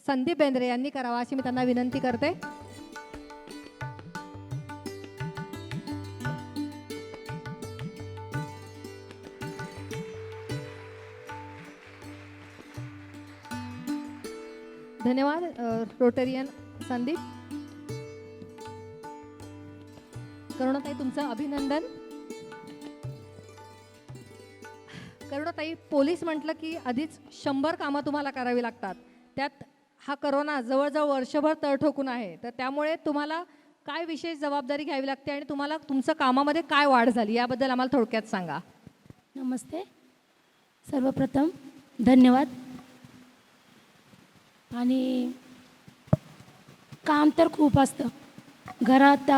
[SPEAKER 1] संदीप बेंद्रे यांनी करावा अशी मी त्यांना विनंती करते. धन्यवाद रोटेरियन संदीप. करुणाताई तुमचं अभिनंदन. करुणाताई, पोलीस म्हटलं की आधीच 100 कामं तुम्हाला करावी लागतात. त्यात हा करोना जवळजवळ वर्षभर तळ ठोकून आहे, तर त्यामुळे तुम्हाला काय विशेष जबाबदारी घ्यावी लागते आणि तुम्हाला तुमचं कामामध्ये काय वाढ झाली याबद्दल आम्हाला थोडक्यात सांगा.
[SPEAKER 8] नमस्ते. सर्वप्रथम धन्यवाद. आणि काम तर खूप असतं घरात.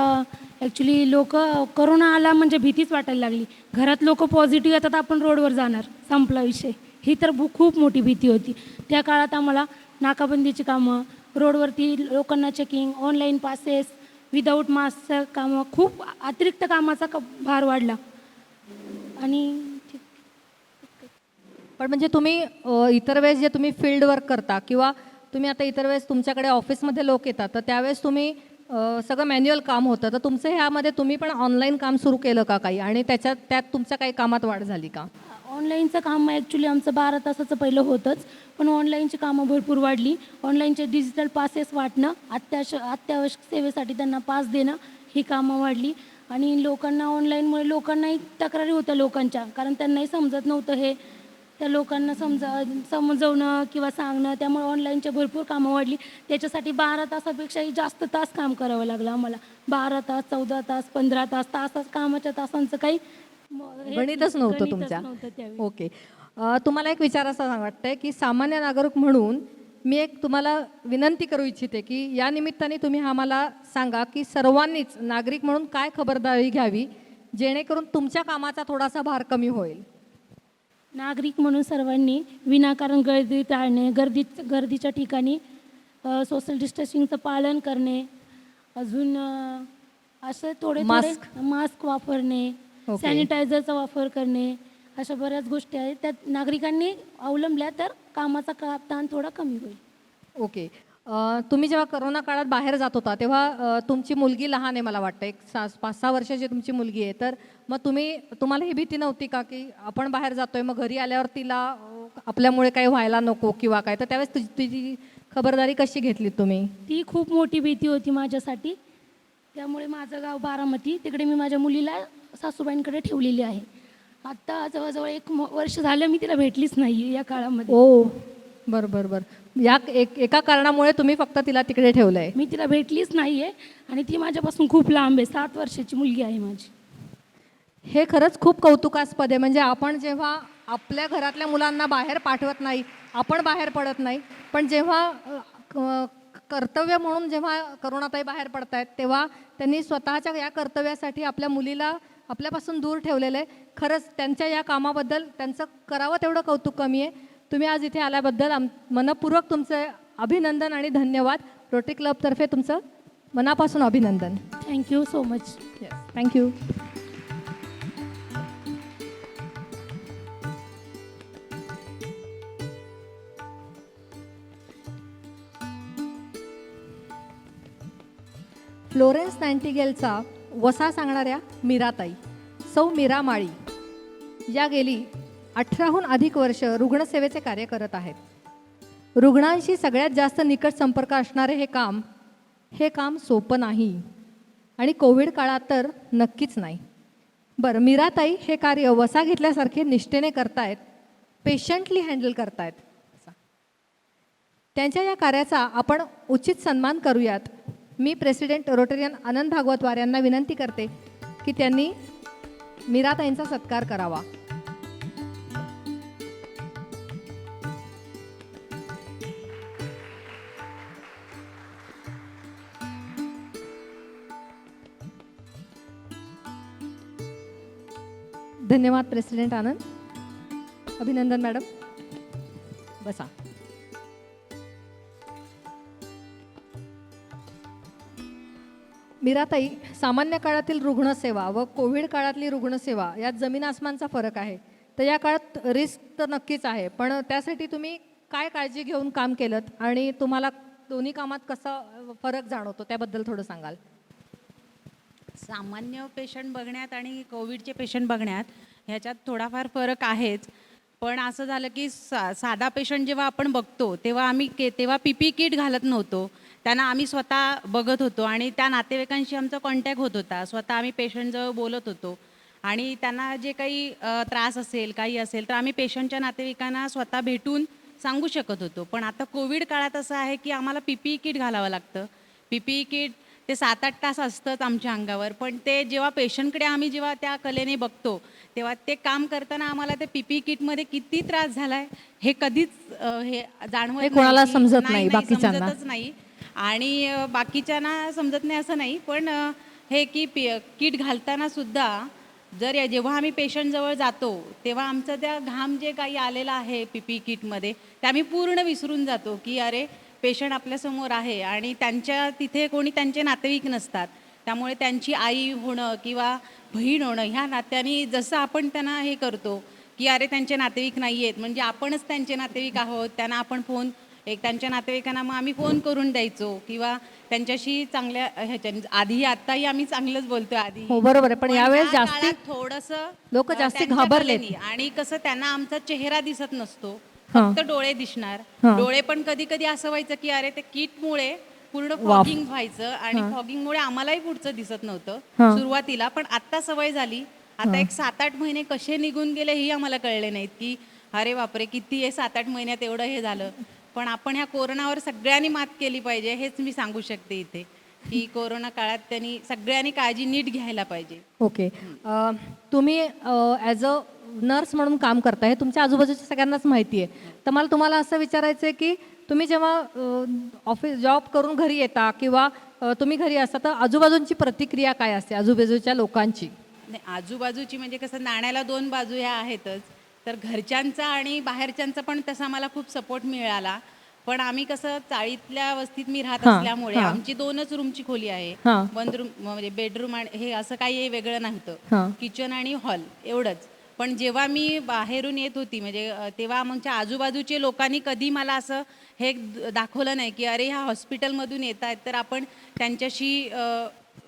[SPEAKER 8] ॲक्च्युली लोक करोना आला म्हणजे भीतीच वाटायला लागली. घरात लोक पॉझिटिव्ह येतात, आपण रोडवर जाणार, संपला विषय. ही तर खूप मोठी भीती होती. त्या काळात आम्हाला नाकाबंदीची कामं, रोडवरती लोकांना चेकिंग, ऑनलाईन पासेस, विदाऊट मास्कचं कामं, खूप अतिरिक्त कामाचा भार वाढला. आणि
[SPEAKER 1] पण म्हणजे तुम्ही इतर वेळेस जे तुम्ही फील्ड वर्क करता किंवा तुम्ही आता इतर वेळेस तुमच्याकडे ऑफिसमध्ये लोक येतात तर त्यावेळेस तुम्ही सगळं मॅन्युअल काम होतं, तर तुमचं ह्यामध्ये तुम्ही पण ऑनलाईन काम सुरू केलं का काही आणि त्यात तुमच्या काही कामात वाढ झाली का?
[SPEAKER 8] ऑनलाईनचं काम ॲक्च्युली आमचं 12 तासाचं पहिलं होतंच, पण ऑनलाईनची कामं भरपूर वाढली. ऑनलाईनचे डिजिटल पासेस वाटणं, अत्यावश्यक सेवेसाठी त्यांना पास देणं, ही कामं वाढली. आणि लोकांना ऑनलाईनमुळे लोकांनाही तक्रारी होत्या लोकांच्या, कारण त्यांनाही समजत नव्हतं हे. त्या लोकांना समजवणं किंवा सांगणं, त्यामुळे ऑनलाईनचे भरपूर कामं वाढली. त्याच्यासाठी 12 तासापेक्षाही जास्त तास काम करावं लागलं आम्हाला. 12 तास, 14 तास, 15 तास कामाच्या तासांचं काही
[SPEAKER 1] गणितच नव्हतं तुमच्या. ओके. तुम्हाला एक विचारायचं वाटतंय की सामान्य नागरिक म्हणून मी एक तुम्हाला विनंती करू इच्छिते की या निमित्ताने तुम्ही आम्हाला सांगा की सर्वांनीच नागरिक म्हणून काय खबरदारी घ्यावी जेणेकरून तुमच्या कामाचा थोडासा भार कमी होईल.
[SPEAKER 8] नागरिक म्हणून सर्वांनी विनाकारण गर्दी टाळणे, गर्दीच्या ठिकाणी सोशल डिस्टन्सिंगचं पालन करणे, अजून असं थोडे मास्क वापरणे, सॅनिटायझरचा वापर करणे, अशा बऱ्याच गोष्टी आहेत. त्यात नागरिकांनी अवलंबल्या तर कामाचा ताण थोडा कमी होईल.
[SPEAKER 1] ओके. तुम्ही जेव्हा करोना काळात बाहेर जात होता तेव्हा तुमची मुलगी लहान आहे, मला वाटतं एक 5-6 वर्षाची तुमची मुलगी आहे, तर मग तुम्हाला ही भीती नव्हती का की आपण बाहेर जातोय मग घरी आल्यावर तिला आपल्यामुळे काही व्हायला नको किंवा काय, तर त्यावेळेस तुझी खबरदारी कशी घेतली तुम्ही?
[SPEAKER 8] ती खूप मोठी भीती होती माझ्यासाठी. त्यामुळे माझं गाव बारामती, तिकडे मी माझ्या मुलीला सासूबाईंकडे ठेवलेली आहे. आत्ता जवळजवळ 1 वर्ष झालं मी तिला भेटलीच नाही या काळामध्ये.
[SPEAKER 1] ओ बरं. या एका कारणामुळे तुम्ही फक्त तिला तिकडे ठेवलंय.
[SPEAKER 8] मी तिला भेटलीच नाही आहे आणि ती माझ्यापासून खूप लांब आहे. 7 वर्षाची मुलगी आहे माझी.
[SPEAKER 1] हे खरंच खूप कौतुकास्पद आहे. म्हणजे आपण जेव्हा आपल्या घरातल्या मुलांना बाहेर पाठवत नाही, आपण बाहेर पडत नाही, पण जेव्हा कर्तव्य म्हणून जेव्हा करुणाताई बाहेर पडतायत तेव्हा त्यांनी स्वतःच्या या कर्तव्यासाठी आपल्या मुलीला आपल्यापासून दूर ठेवलेलं आहे. खरंच त्यांच्या या कामाबद्दल त्यांचं करावं तेवढं कौतुक कमी आहे. तुम्ही आज इथे आल्याबद्दल मनपूर्वक तुमचं अभिनंदन आणि धन्यवाद. रोटरी क्लबतर्फे तुमचं मनापासून अभिनंदन.
[SPEAKER 8] Thank you so much.
[SPEAKER 1] Thank you. Florence नायटिंगेलचा वसा सांगणाऱ्या मीराताई, सौ मीरा माळी या गेली 18हून अधिक वर्ष रुग्णसेवेचे कार्य करत आहेत. रुग्णांशी सगळ्यात जास्त निकट संपर्क असणारे हे काम सोपं नाही आणि कोविड काळात तर नक्कीच नाही. बरं, मीराताई हे कार्य वसा घेतल्यासारखे निष्ठेने करतायत, पेशंटली हँडल करतायत. त्यांच्या या कार्याचा आपण उचित सन्मान करूयात. मी प्रेसिडेंट रोटेरियन आनंद भागवतवार यांना विनंती करते की त्यांनी मीराताईंचा सत्कार करावा. धन्यवाद प्रेसिडेंट आनंद. अभिनंदन मॅडम, बसा. मीराताई, सामान्य काळातील रुग्णसेवा व कोविड काळातली रुग्णसेवा यात जमीन आसमानचा फरक आहे. तर या काळात रिस्क तर नक्कीच आहे, पण त्यासाठी तुम्ही काय काळजी घेऊन काम केलं आणि तुम्हाला दोन्ही कामात कसा फरक जाणवतो त्याबद्दल थोडं सांगाल?
[SPEAKER 9] सामान्य पेशंट बघण्यात आणि कोविडचे पेशंट बघण्यात ह्याच्यात थोडाफार फरक आहेच. पण असं झालं की साधा पेशंट जेव्हा आपण बघतो तेव्हा PPE किट घालत नव्हतो. त्यांना आम्ही स्वतः बघत होतो आणि त्या नातेवाईकांशी आमचा कॉन्टॅक्ट होत होता. स्वतः आम्ही पेशंटजवळ बोलत होतो आणि त्यांना जे काही त्रास असेल काही असेल तर आम्ही पेशंटच्या नातेवाईकांना स्वतः भेटून सांगू शकत होतो. पण आता कोविड काळात असं आहे की आम्हाला PPE किट घालावं लागतं. PPE किट ते 7-8 तास असतंच आमच्या अंगावर. पण ते जेव्हा पेशंटकडे आम्ही जेव्हा त्या कलेने बघतो तेव्हा ते काम करताना आम्हाला ते पीपी किटमध्ये किती त्रास झालाय हे कधीच हे जाणवत
[SPEAKER 1] हे
[SPEAKER 9] नाही
[SPEAKER 1] कोणाला
[SPEAKER 9] की-
[SPEAKER 1] समजत नाही, बाकीच्यांना.
[SPEAKER 9] समजतच नाही. आणि बाकीच्यांना समजत नाही असं नाही, पण हे की किट घालताना सुद्धा जर जेव्हा आम्ही पेशंटजवळ जातो तेव्हा आमचं त्या घाम जे काही आलेला आहे पीपी किटमध्ये ते आम्ही पूर्ण विसरून जातो की अरे पेशंट आपल्यासमोर आहे आणि त्यांच्या तिथे कोणी त्यांचे नातेवाईक नसतात. त्यामुळे त्यांची आई होणं किंवा बहीण होणं ह्या नात्याने जसं आपण त्यांना हे करतो की अरे त्यांचे नातेवाईक नाही आहेत म्हणजे आपणच त्यांचे नातेवाईक आहोत, त्यांना आपण फोन त्यांच्या नातेवाईकांना मग आम्ही फोन करून द्यायचो किंवा त्यांच्याशी चांगल्या ह्याच्या आधी आत्ताही आम्ही चांगलंच बोलतोय आधी.
[SPEAKER 1] हो बरोबर आहे, पण यावेळेस
[SPEAKER 9] ह्या
[SPEAKER 1] जास्ती
[SPEAKER 9] काळात थोडंसं
[SPEAKER 1] लोकं जास्ती
[SPEAKER 9] त्यांच्या
[SPEAKER 1] घाबरलेत.
[SPEAKER 9] कलेनी आणि कसं त्यांना आमचा चेहरा दिसत नसतो,
[SPEAKER 1] हां.
[SPEAKER 9] फक्त डोळे दिसणार.
[SPEAKER 1] हां.
[SPEAKER 9] डोळे पण कधी कधी असं व्हायचं की अरे ते किटमुळे पूर्ण फॉगिंग व्हायचं आणि फॉगिंगमुळे आम्हालाही पुढचं दिसत नव्हतं
[SPEAKER 1] हां.
[SPEAKER 9] सुरुवातीला. पण आता सवय झाली. आता एक 7-8 महिने कसे निघून गेले हेही आम्हाला कळले नाहीत की अरे बापरे किती हे 7-8 महिन्यात एवढं हे झालं. पण आपण ह्या कोरोनावर सगळ्यांनी मात केली पाहिजे हेच मी सांगू शकते इथे की कोरोना काळात त्यांनी सगळ्यांनी काळजी नीट घ्यायला पाहिजे.
[SPEAKER 1] ओके. तुम्ही ॲज अ नर्स म्हणून काम करता हे तुमच्या आजूबाजूच्या सगळ्यांनाच माहिती आहे. तर मला तुम्हाला असं विचारायचं आहे की तुम्ही जेव्हा ऑफिस जॉब करून घरी येता किंवा तुम्ही घरी असता तर आजूबाजूंची प्रतिक्रिया काय असते आजूबाजूच्या लोकांची?
[SPEAKER 9] नाही, आजूबाजूची म्हणजे कसं नाण्याला 2 बाजू ह्या आहेतच. तर घरच्यांचा आणि बाहेरच्यांचा पण तसा मला खूप सपोर्ट मिळाला. पण आम्ही कसं चाळीतल्या वस्तीत मी राहत
[SPEAKER 1] हां,
[SPEAKER 9] असल्यामुळे
[SPEAKER 1] हां.
[SPEAKER 9] आमची 2च रूमची खोली आहे.
[SPEAKER 1] हां.
[SPEAKER 9] 1 रूम म्हणजे बेडरूम आणि हे असं काही वेगळं नव्हतं.
[SPEAKER 1] हां.
[SPEAKER 9] किचन आणि हॉल एवढंच. पण जेव्हा मी बाहेरून येत होती म्हणजे तेव्हा आमच्या आजूबाजूचे लोकांनी कधी मला असं हे दाखवलं नाही की अरे ह्या हॉस्पिटलमधून येत आहेत तर आपण त्यांच्याशी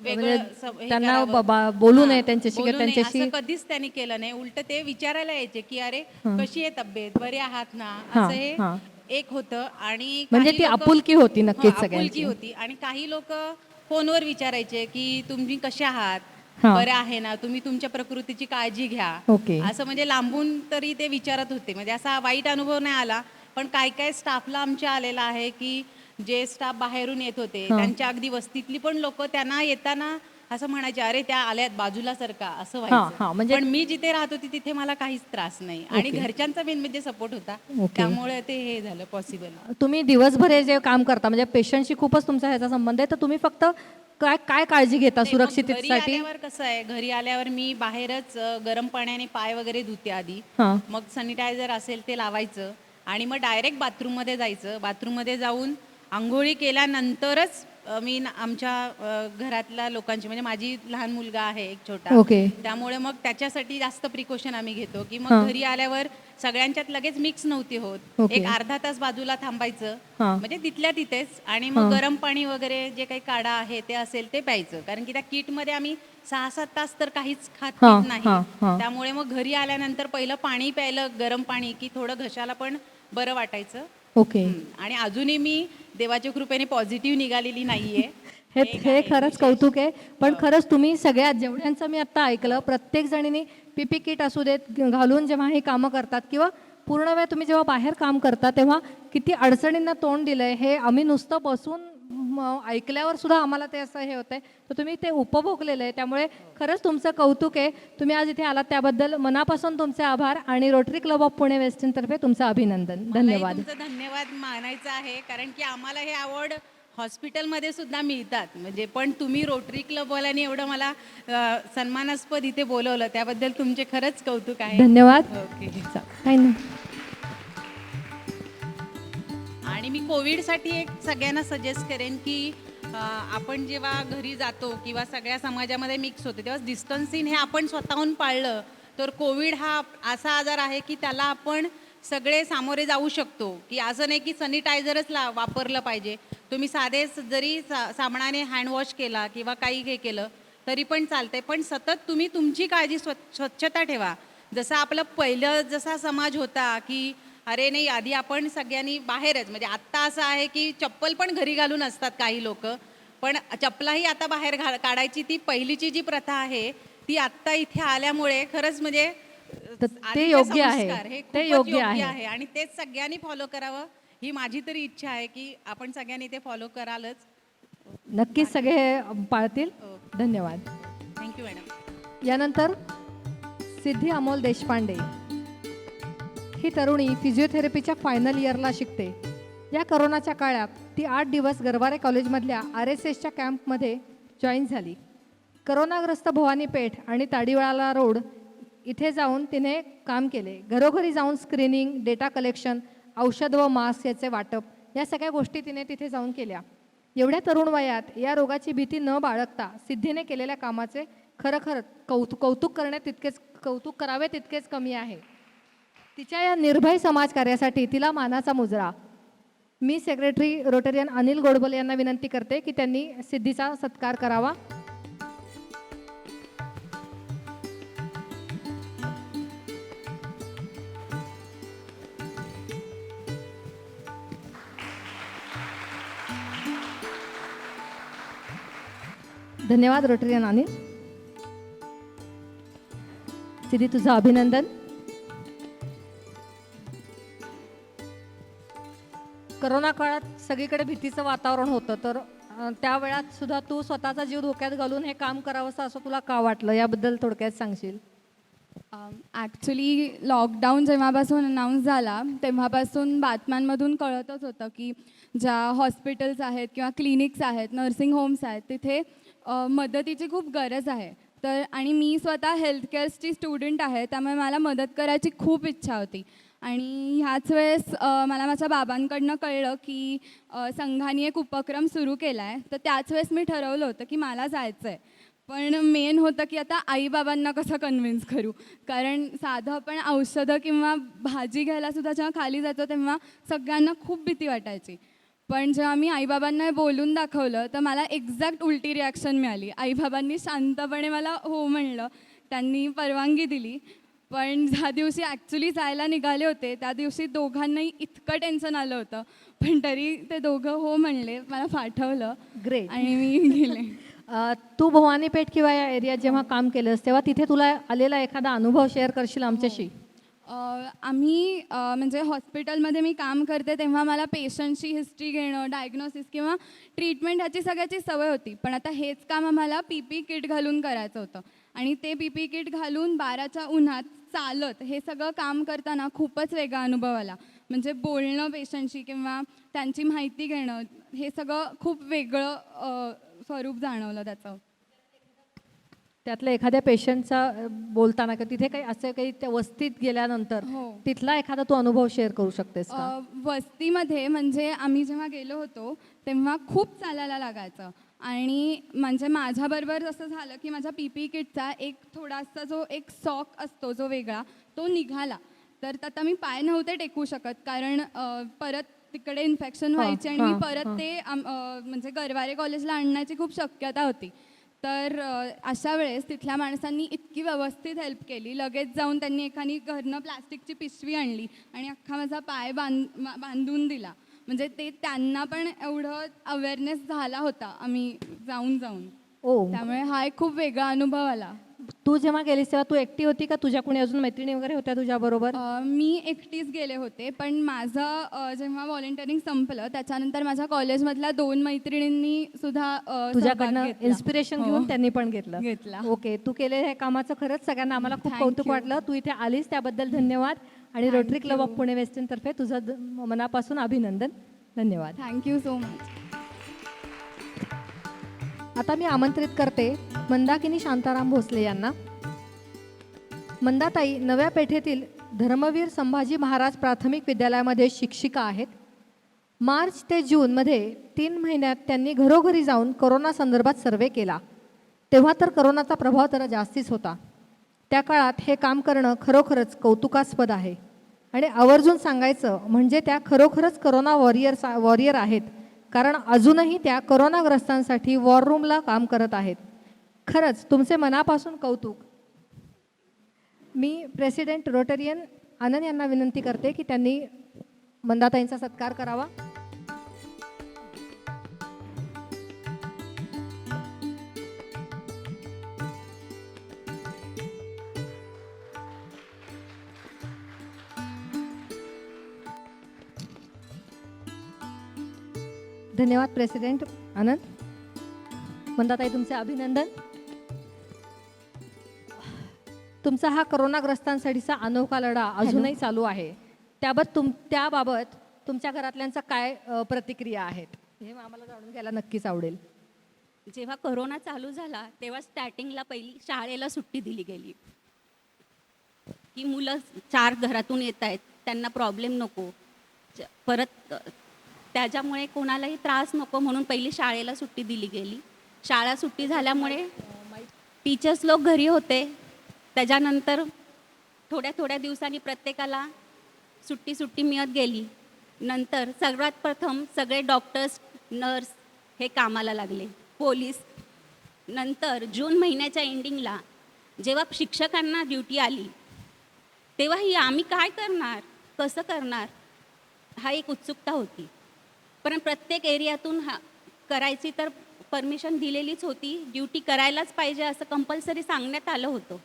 [SPEAKER 9] वेगळं हे
[SPEAKER 1] त्यांना
[SPEAKER 9] करावं.
[SPEAKER 1] बोलू नये
[SPEAKER 9] हां,
[SPEAKER 1] त्यांच्याशी
[SPEAKER 9] बोलू
[SPEAKER 1] किंवा
[SPEAKER 9] नये
[SPEAKER 1] त्यांच्याशी
[SPEAKER 9] असं कधीच त्यांनी केलं नाही. उलट ते विचारायला यायचे की अरे कशी आहे तब्येत, बरे आहात ना,
[SPEAKER 1] हां,
[SPEAKER 9] असं हे
[SPEAKER 1] हां.
[SPEAKER 9] एक होतं. आणि
[SPEAKER 1] म्हणजे
[SPEAKER 9] काही
[SPEAKER 1] ती
[SPEAKER 9] लोकं-
[SPEAKER 1] आपुलकी होती नक्कीच
[SPEAKER 9] हां, आपुलकी
[SPEAKER 1] सगळ्यांची.
[SPEAKER 9] होती. आणि काही लोक फोनवर विचारायचे की तुम्ही कसे आहात,
[SPEAKER 1] हां.
[SPEAKER 9] बरे आहे ना, तुम्ही तुमच्या प्रकृतीची काळजी घ्या,
[SPEAKER 1] ओके.
[SPEAKER 9] असं म्हणजे लांबून तरी ते विचारत होते. म्हणजे असा वाईट अनुभव नाही आला. पण काय काय स्टाफला आमच्या आलेला आहे की जे स्टाफ बाहेरून येत होते
[SPEAKER 1] हां.
[SPEAKER 9] त्यांच्या अगदी वस्तीतली पण लोक त्यांना येताना असं म्हणायचे अरे त्या आल्यात बाजूला सरका असं
[SPEAKER 1] हां,
[SPEAKER 9] व्हायचं.
[SPEAKER 1] हां, म्हणजे-
[SPEAKER 9] पण मी जिथे राहत होती तिथे मला काहीच त्रास नाही आणि
[SPEAKER 1] ओके.
[SPEAKER 9] घरच्यांचा मेन म्हणजे सपोर्ट होता.
[SPEAKER 1] ओके.
[SPEAKER 9] त्यामुळे ते हे झालं पॉसिबल.
[SPEAKER 1] तुम्ही दिवसभर हे जे काम करता म्हणजे पेशंटशी खूपच तुमचा ह्याचा संबंध आहे तर तुम्ही फक्त काय काय काळजी घेता
[SPEAKER 9] घरी
[SPEAKER 1] सुरक्षिततेसाठी?
[SPEAKER 9] आल्यावर कसं आहे, घरी आल्यावर मी बाहेरच गरम पाण्याने पाय वगैरे धुते आधी.
[SPEAKER 1] हां.
[SPEAKER 9] मग सॅनिटायझर असेल ते लावायचं आणि मग डायरेक्ट बाथरूममध्ये जायचं. बाथरूममध्ये जाऊन आंघोळी केल्यानंतरच मी आमच्या घरातल्या लोकांची म्हणजे माझी लहान मुलगा आहे एक छोटा.
[SPEAKER 1] ओके.
[SPEAKER 9] त्यामुळे मग त्याच्यासाठी जास्त प्रिकॉशन आम्ही घेतो की
[SPEAKER 1] हां.
[SPEAKER 9] मग घरी आल्यावर सगळ्यांच्यात लगेच मिक्स नव्हती होत.
[SPEAKER 1] ओके.
[SPEAKER 9] एक अर्धा तास बाजूला थांबायचं
[SPEAKER 1] हां.
[SPEAKER 9] म्हणजे तिथल्या तिथेच आणि मग गरम पाणी वगैरे जे काही काढा आहे ते असेल ते प्यायचं. कारण की त्या किटमध्ये आम्ही 6-7 तास तर काहीच खात
[SPEAKER 1] हां,
[SPEAKER 9] पीत
[SPEAKER 1] हां,
[SPEAKER 9] नाही.
[SPEAKER 1] हां.
[SPEAKER 9] त्यामुळे मग घरी आल्यानंतर पहिलं पाणी प्यायलं गरम पाणी की थोडं घशाला पण बरं वाटायचं.
[SPEAKER 1] ओके.
[SPEAKER 9] आणि अजूनही मी देवाच्या कृपेने पॉझिटिव्ह निघालेली नाहीये.
[SPEAKER 1] हे खरंच कौतुक आहे. पण खरंच तुम्ही सगळ्यात जेवढ्यांचं मी आत्ता ऐकलं प्रत्येक जणीने पीपी किट असू देत घालून जेव्हा हे कामं करतात किंवा पूर्ण वेळ तुम्ही जेव्हा बाहेर काम करता तेव्हा किती अडचणींना तोंड दिलंय हे आम्ही नुसतं बसून ऐकल्यावर सुद्धा आम्हाला ते असं हे होतंय. तर तुम्ही ते उपभोगलेलं आहे त्यामुळे खरंच तुमचं कौतुक आहे. तुम्ही आज इथे आलात त्याबद्दल मनापासून तुमचे आभार आणि रोटरी क्लब ऑफ पुणे वेस्टर्नतर्फे तुमचं अभिनंदन.
[SPEAKER 9] मलाही
[SPEAKER 1] धन्यवाद.
[SPEAKER 9] तुमचं धन्यवाद मानायचं आहे कारण की आम्हाला हे अवॉर्ड हॉस्पिटलमध्ये सुद्धा मिळतात. म्हणजे पण तुम्ही रोटरी क्लबवाल्यांनी एवढं मला सन्मानास्पद इथे बोलवलं त्याबद्दल तुमचे खरंच कौतुक आहे.
[SPEAKER 1] धन्यवाद.
[SPEAKER 9] ओके.
[SPEAKER 1] काही नाही.
[SPEAKER 9] आणि मी कोविडसाठी एक सगळ्यांना सजेस्ट करेन की आपण जेव्हा घरी जातो किंवा सगळ्या समाजामध्ये मिक्स होतो तेव्हा डिस्टन्सिंग हे आपण स्वतःहून पाळलं तर कोविड हा असा आजार आहे की त्याला आपण सगळे सामोरे जाऊ शकतो. की असं नाही की सॅनिटायझरच वापरलं पाहिजे. तुम्ही साधे जरी साबणाने हँडवॉश केला किंवा काही हे केलं तरी पण चालतंय. पण सतत तुम्ही तुमची काळजी स्वच्छता ठेवा. जसं आपलं पहिलं जसा समाज होता की अरे नाही आधी आपण सगळ्यांनी बाहेरच म्हणजे आत्ता असं आहे की चप्पल पण घरी घालून असतात काही लोक. पण चपलाही आता बाहेर काढायची ती पहिलीची जी प्रथा आहे ती आत्ता इथे आल्यामुळे खरंच म्हणजे
[SPEAKER 1] ते योग्य आहे.
[SPEAKER 9] हे
[SPEAKER 1] ते
[SPEAKER 9] खूपच
[SPEAKER 1] योग्य
[SPEAKER 9] योग्य
[SPEAKER 1] आहे.
[SPEAKER 9] आहे आणि तेच सगळ्यांनी फॉलो करावं ही माझी तरी इच्छा आहे की आपण सगळ्यांनी ते फॉलो करालच.
[SPEAKER 1] नक्कीच सगळे पाळतील. धन्यवाद.
[SPEAKER 9] Thank you madam.
[SPEAKER 1] यानंतर सिद्धी अमोल देशपांडे. ही तरुणी फिजिओथेरपीच्या फायनल इयरला शिकते. या करोनाच्या काळात ती 8 दिवस गरवारे कॉलेजमधल्या RSSच्या कॅम्पमध्ये जॉईन झाली. करोनाग्रस्त भवानी पेठ आणि ताडीवाला रोड इथे जाऊन तिने काम केले. घरोघरी जाऊन स्क्रीनिंग, डेटा कलेक्शन, औषध व मास्क याचे वाटप या सगळ्या गोष्टी तिने तिथे जाऊन केल्या. एवढ्या तरुण वयात या रोगाची भीती न बाळगता सिद्धीने केलेल्या कामाचे खरोखर कौतुक करावे तितकेच कमी आहे. तिच्या या निर्भय समाजकार्यासाठी तिला मानाचा मुजरा. मी सेक्रेटरी रोटरियन अनिल गोडबोले यांना विनंती करते की त्यांनी सिद्धीचा सत्कार करावा. धन्यवाद रोटरियन अनिल. सिद्धी, तुझं अभिनंदन. करोना काळात सगळीकडे भीतीचं वातावरण होतं, तर त्या वेळात सुद्धा तू स्वतःचा जीव धोक्यात घालून हे काम करावंसं असं तुला का वाटलं, याबद्दल थोडक्यात सांगशील?
[SPEAKER 10] ॲक्च्युली लॉकडाऊन जेव्हापासून अनाऊन्स झाला तेव्हापासून बातम्यांमधून कळतच होतं की ज्या हॉस्पिटल्स आहेत किंवा क्लिनिक्स आहेत, नर्सिंग होम्स आहेत, तिथे मदतीची खूप गरज आहे. तर आणि मी स्वतः हेल्थकेअरची स्टुडंट आहे, त्यामुळे मला मदत करायची खूप इच्छा होती. आणि ह्याच वेळेस मला माझ्या बाबांकडनं कळलं की संघाने एक उपक्रम सुरू केला आहे. तर त्याच वेळेस मी ठरवलं होतं की मला जायचं आहे. पण मेन होतं की आता आईबाबांना कसं कन्व्हिन्स करू, कारण साधं आपण औषधं किंवा भाजी घ्यायलासुद्धा जेव्हा खाली जातो तेव्हा सगळ्यांना खूप भीती वाटायची. पण जेव्हा मी आईबाबांना बोलून दाखवलं तर मला एक्झॅक्ट उलटी रिॲक्शन मिळाली. आईबाबांनी शांतपणे मला हो म्हणलं, त्यांनी परवानगी दिली. पण ज्या दिवशी ॲक्च्युली जायला निघाले होते त्या दिवशी दोघांनाही इतकं टेन्शन आलं होतं, पण तरी ते दोघं हो म्हणले, मला पाठवलं.
[SPEAKER 1] ग्रेट.
[SPEAKER 10] आणि मी गेले.
[SPEAKER 1] तू भवानीपेठ किंवा या एरियात जेव्हा काम केलंस तेव्हा तिथे तुला आलेला एखादा अनुभव शेअर करशील आमच्याशी?
[SPEAKER 10] आम्ही म्हणजे हॉस्पिटलमध्ये मी काम करते तेव्हा मला पेशंटची हिस्ट्री घेणं, डायग्नोसिस किंवा ट्रीटमेंट ह्याची सगळ्याची सवय होती. पण आता हेच काम आम्हाला PPE किट घालून करायचं होतं. आणि ते PPE किट घालून 12च्या उन्हात चालत हे सगळं काम करताना खूपच वेगळा अनुभव आला. म्हणजे बोलणं पेशंटशी किंवा त्यांची माहिती घेणं, हे सगळं खूप वेगळं स्वरूप जाणवलं त्याचं.
[SPEAKER 1] त्यातल्या एखाद्या पेशंटचा बोलताना का तिथे काही असं काही त्या वस्तीत गेल्यानंतर तिथला एखादा तू अनुभव शेअर करू शकतेस का?
[SPEAKER 10] वस्तीमध्ये म्हणजे आम्ही जेव्हा गेलो होतो तेव्हा खूप चालायला लागायचं. आणि म्हणजे माझ्याबरोबर असं झालं की माझ्या PPE किटचा एक थोडासा जो एक सॉक असतो जो वेगळा तो निघाला. तर आता मी पाय नव्हते टेकू शकत, कारण परत तिकडे इन्फेक्शन व्हायचे आणि मी परत ते म्हणजे गरवारे कॉलेजला आणण्याची खूप शक्यता होती. तर अशा वेळेस तिथल्या माणसांनी इतकी व्यवस्थित हेल्प केली. लगेच जाऊन त्यांनी एखादी घरनं प्लास्टिकची पिशवी आणली आणि अख्खा माझा पाय बांधून दिला. म्हणजे ते त्यांना पण एवढं अवेअरनेस झाला होता आम्ही जाऊन. त्यामुळे हा एक खूप वेगळा अनुभव आला.
[SPEAKER 1] तू जेव्हा गेलीस तेव्हा तू एकटी होती का तुझ्या कोणी अजून मैत्रिणी वगैरे होत्या तुझ्याबरोबर?
[SPEAKER 10] मी एकटीच गेले होते. पण माझं जेव्हा व्हॉलेंटिअरिंग संपलं त्याच्यानंतर माझ्या कॉलेजमधल्या 2 मैत्रिणींनी सुद्धा
[SPEAKER 1] तुझ्याकडनं इन्स्पिरेशन घेऊन त्यांनी पण
[SPEAKER 10] घेतला.
[SPEAKER 1] ओके, तू केलेल्या ह्या कामाचं खरंच सगळ्यांना आम्हाला खूप कौतुक वाटलं. तू इथे आलीस त्याबद्दल धन्यवाद. आणि rotary Club of Pune western तर्फे तुझं मनापासून अभिनंदन. धन्यवाद.
[SPEAKER 10] Thank you so much.
[SPEAKER 1] आता मी आमंत्रित करते मंदाकिनी शांताराम भोसले यांना. मंदाताई नव्या पेठेतील धर्मवीर संभाजी महाराज प्राथमिक विद्यालयामध्ये शिक्षिका आहेत. मार्च ते जूनमध्ये 3 महिन्यात त्यांनी घरोघरी जाऊन कोरोना संदर्भात सर्वे केला. तेव्हा तर कोरोनाचा प्रभाव जरा जास्तीच होता. त्या काळात हे काम करणं खरोखरच कौतुकास्पद आहे. आणि आवर्जून सांगायचं म्हणजे त्या खरोखरच कोरोना वॉरियर आहेत, कारण अजूनही त्या कोरोनाग्रस्तांसाठी वॉर रूमला काम करत आहेत. खरंच तुमचे मनापासून कौतुक. मी प्रेसिडेंट रोटरियन आनंद यांना विनंती करते की त्यांनी मंदाताईंचा सत्कार करावा. धन्यवाद प्रेसिडेंट आनंद. मंदाताई, तुमचे अभिनंदन. तुमचा हा करोनाग्रस्तांसाठीचा अनोखा लढा अजूनही चालू आहे. त्याबाबत तुमच्या घरातल्यांचा काय प्रतिक्रिया आहेत हे आम्हाला जाणून घ्यायला नक्कीच आवडेल.
[SPEAKER 2] जेव्हा कोरोना चालू झाला तेव्हा स्टार्टिंगला पहिली शाळेला सुट्टी दिली गेली की मुलं 4 घरातून येत आहेत, त्यांना प्रॉब्लेम नको, परत त्याच्यामुळे कोणालाही त्रास नको म्हणून पहिली शाळेला सुट्टी दिली गेली. शाळा सुट्टी झाल्यामुळे टीचर्स लोक घरी होते. त्याच्यानंतर थोड्या दिवसांनी प्रत्येकाला सुट्टी मिळत गेली. नंतर सर्वात प्रथम सगळे डॉक्टर्स, नर्स हे कामाला लागले, पोलीस. नंतर जून महिन्याच्या एंडिंगला जेव्हा शिक्षकांना ड्युटी आली तेव्हाही आम्ही काय करणार, कसं करणार, हा एक उत्सुकता होती. पण प्रत्येक एरियातून करायची तर परमिशन दिलेलीच होती. ड्युटी करायलाच पाहिजे असं कंपल्सरी सांगण्यात आलं होतं.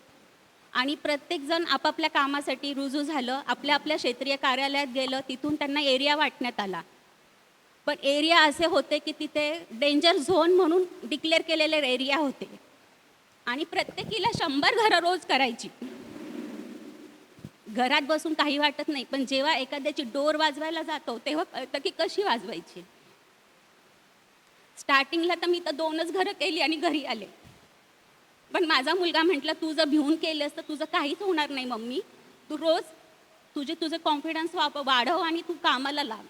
[SPEAKER 2] आणि प्रत्येकजण आपापल्या कामासाठी रुजू झालं, आपल्या क्षेत्रीय कार्यालयात गेलं. तिथून त्यांना एरिया वाटण्यात आला. पण एरिया असे होते की तिथे डेंजर झोन म्हणून डिक्लेअर केलेले एरिया होते आणि प्रत्येकीला 100 घरं रोज करायची. घरात बसून काही वाटत नाही, पण जेव्हा एखाद्याची डोर वाजवायला जातो तेव्हा कळतं की कशी वाजवायची. स्टार्टिंगला तर मी तर 2च घरं केली आणि घरी आले. पण माझा मुलगा म्हटला, तू जर भिवून केलंस तर तुझं काहीच होणार नाही मम्मी, तू रोज तुझे कॉन्फिडन्स वाढव आणि तू कामाला लाग.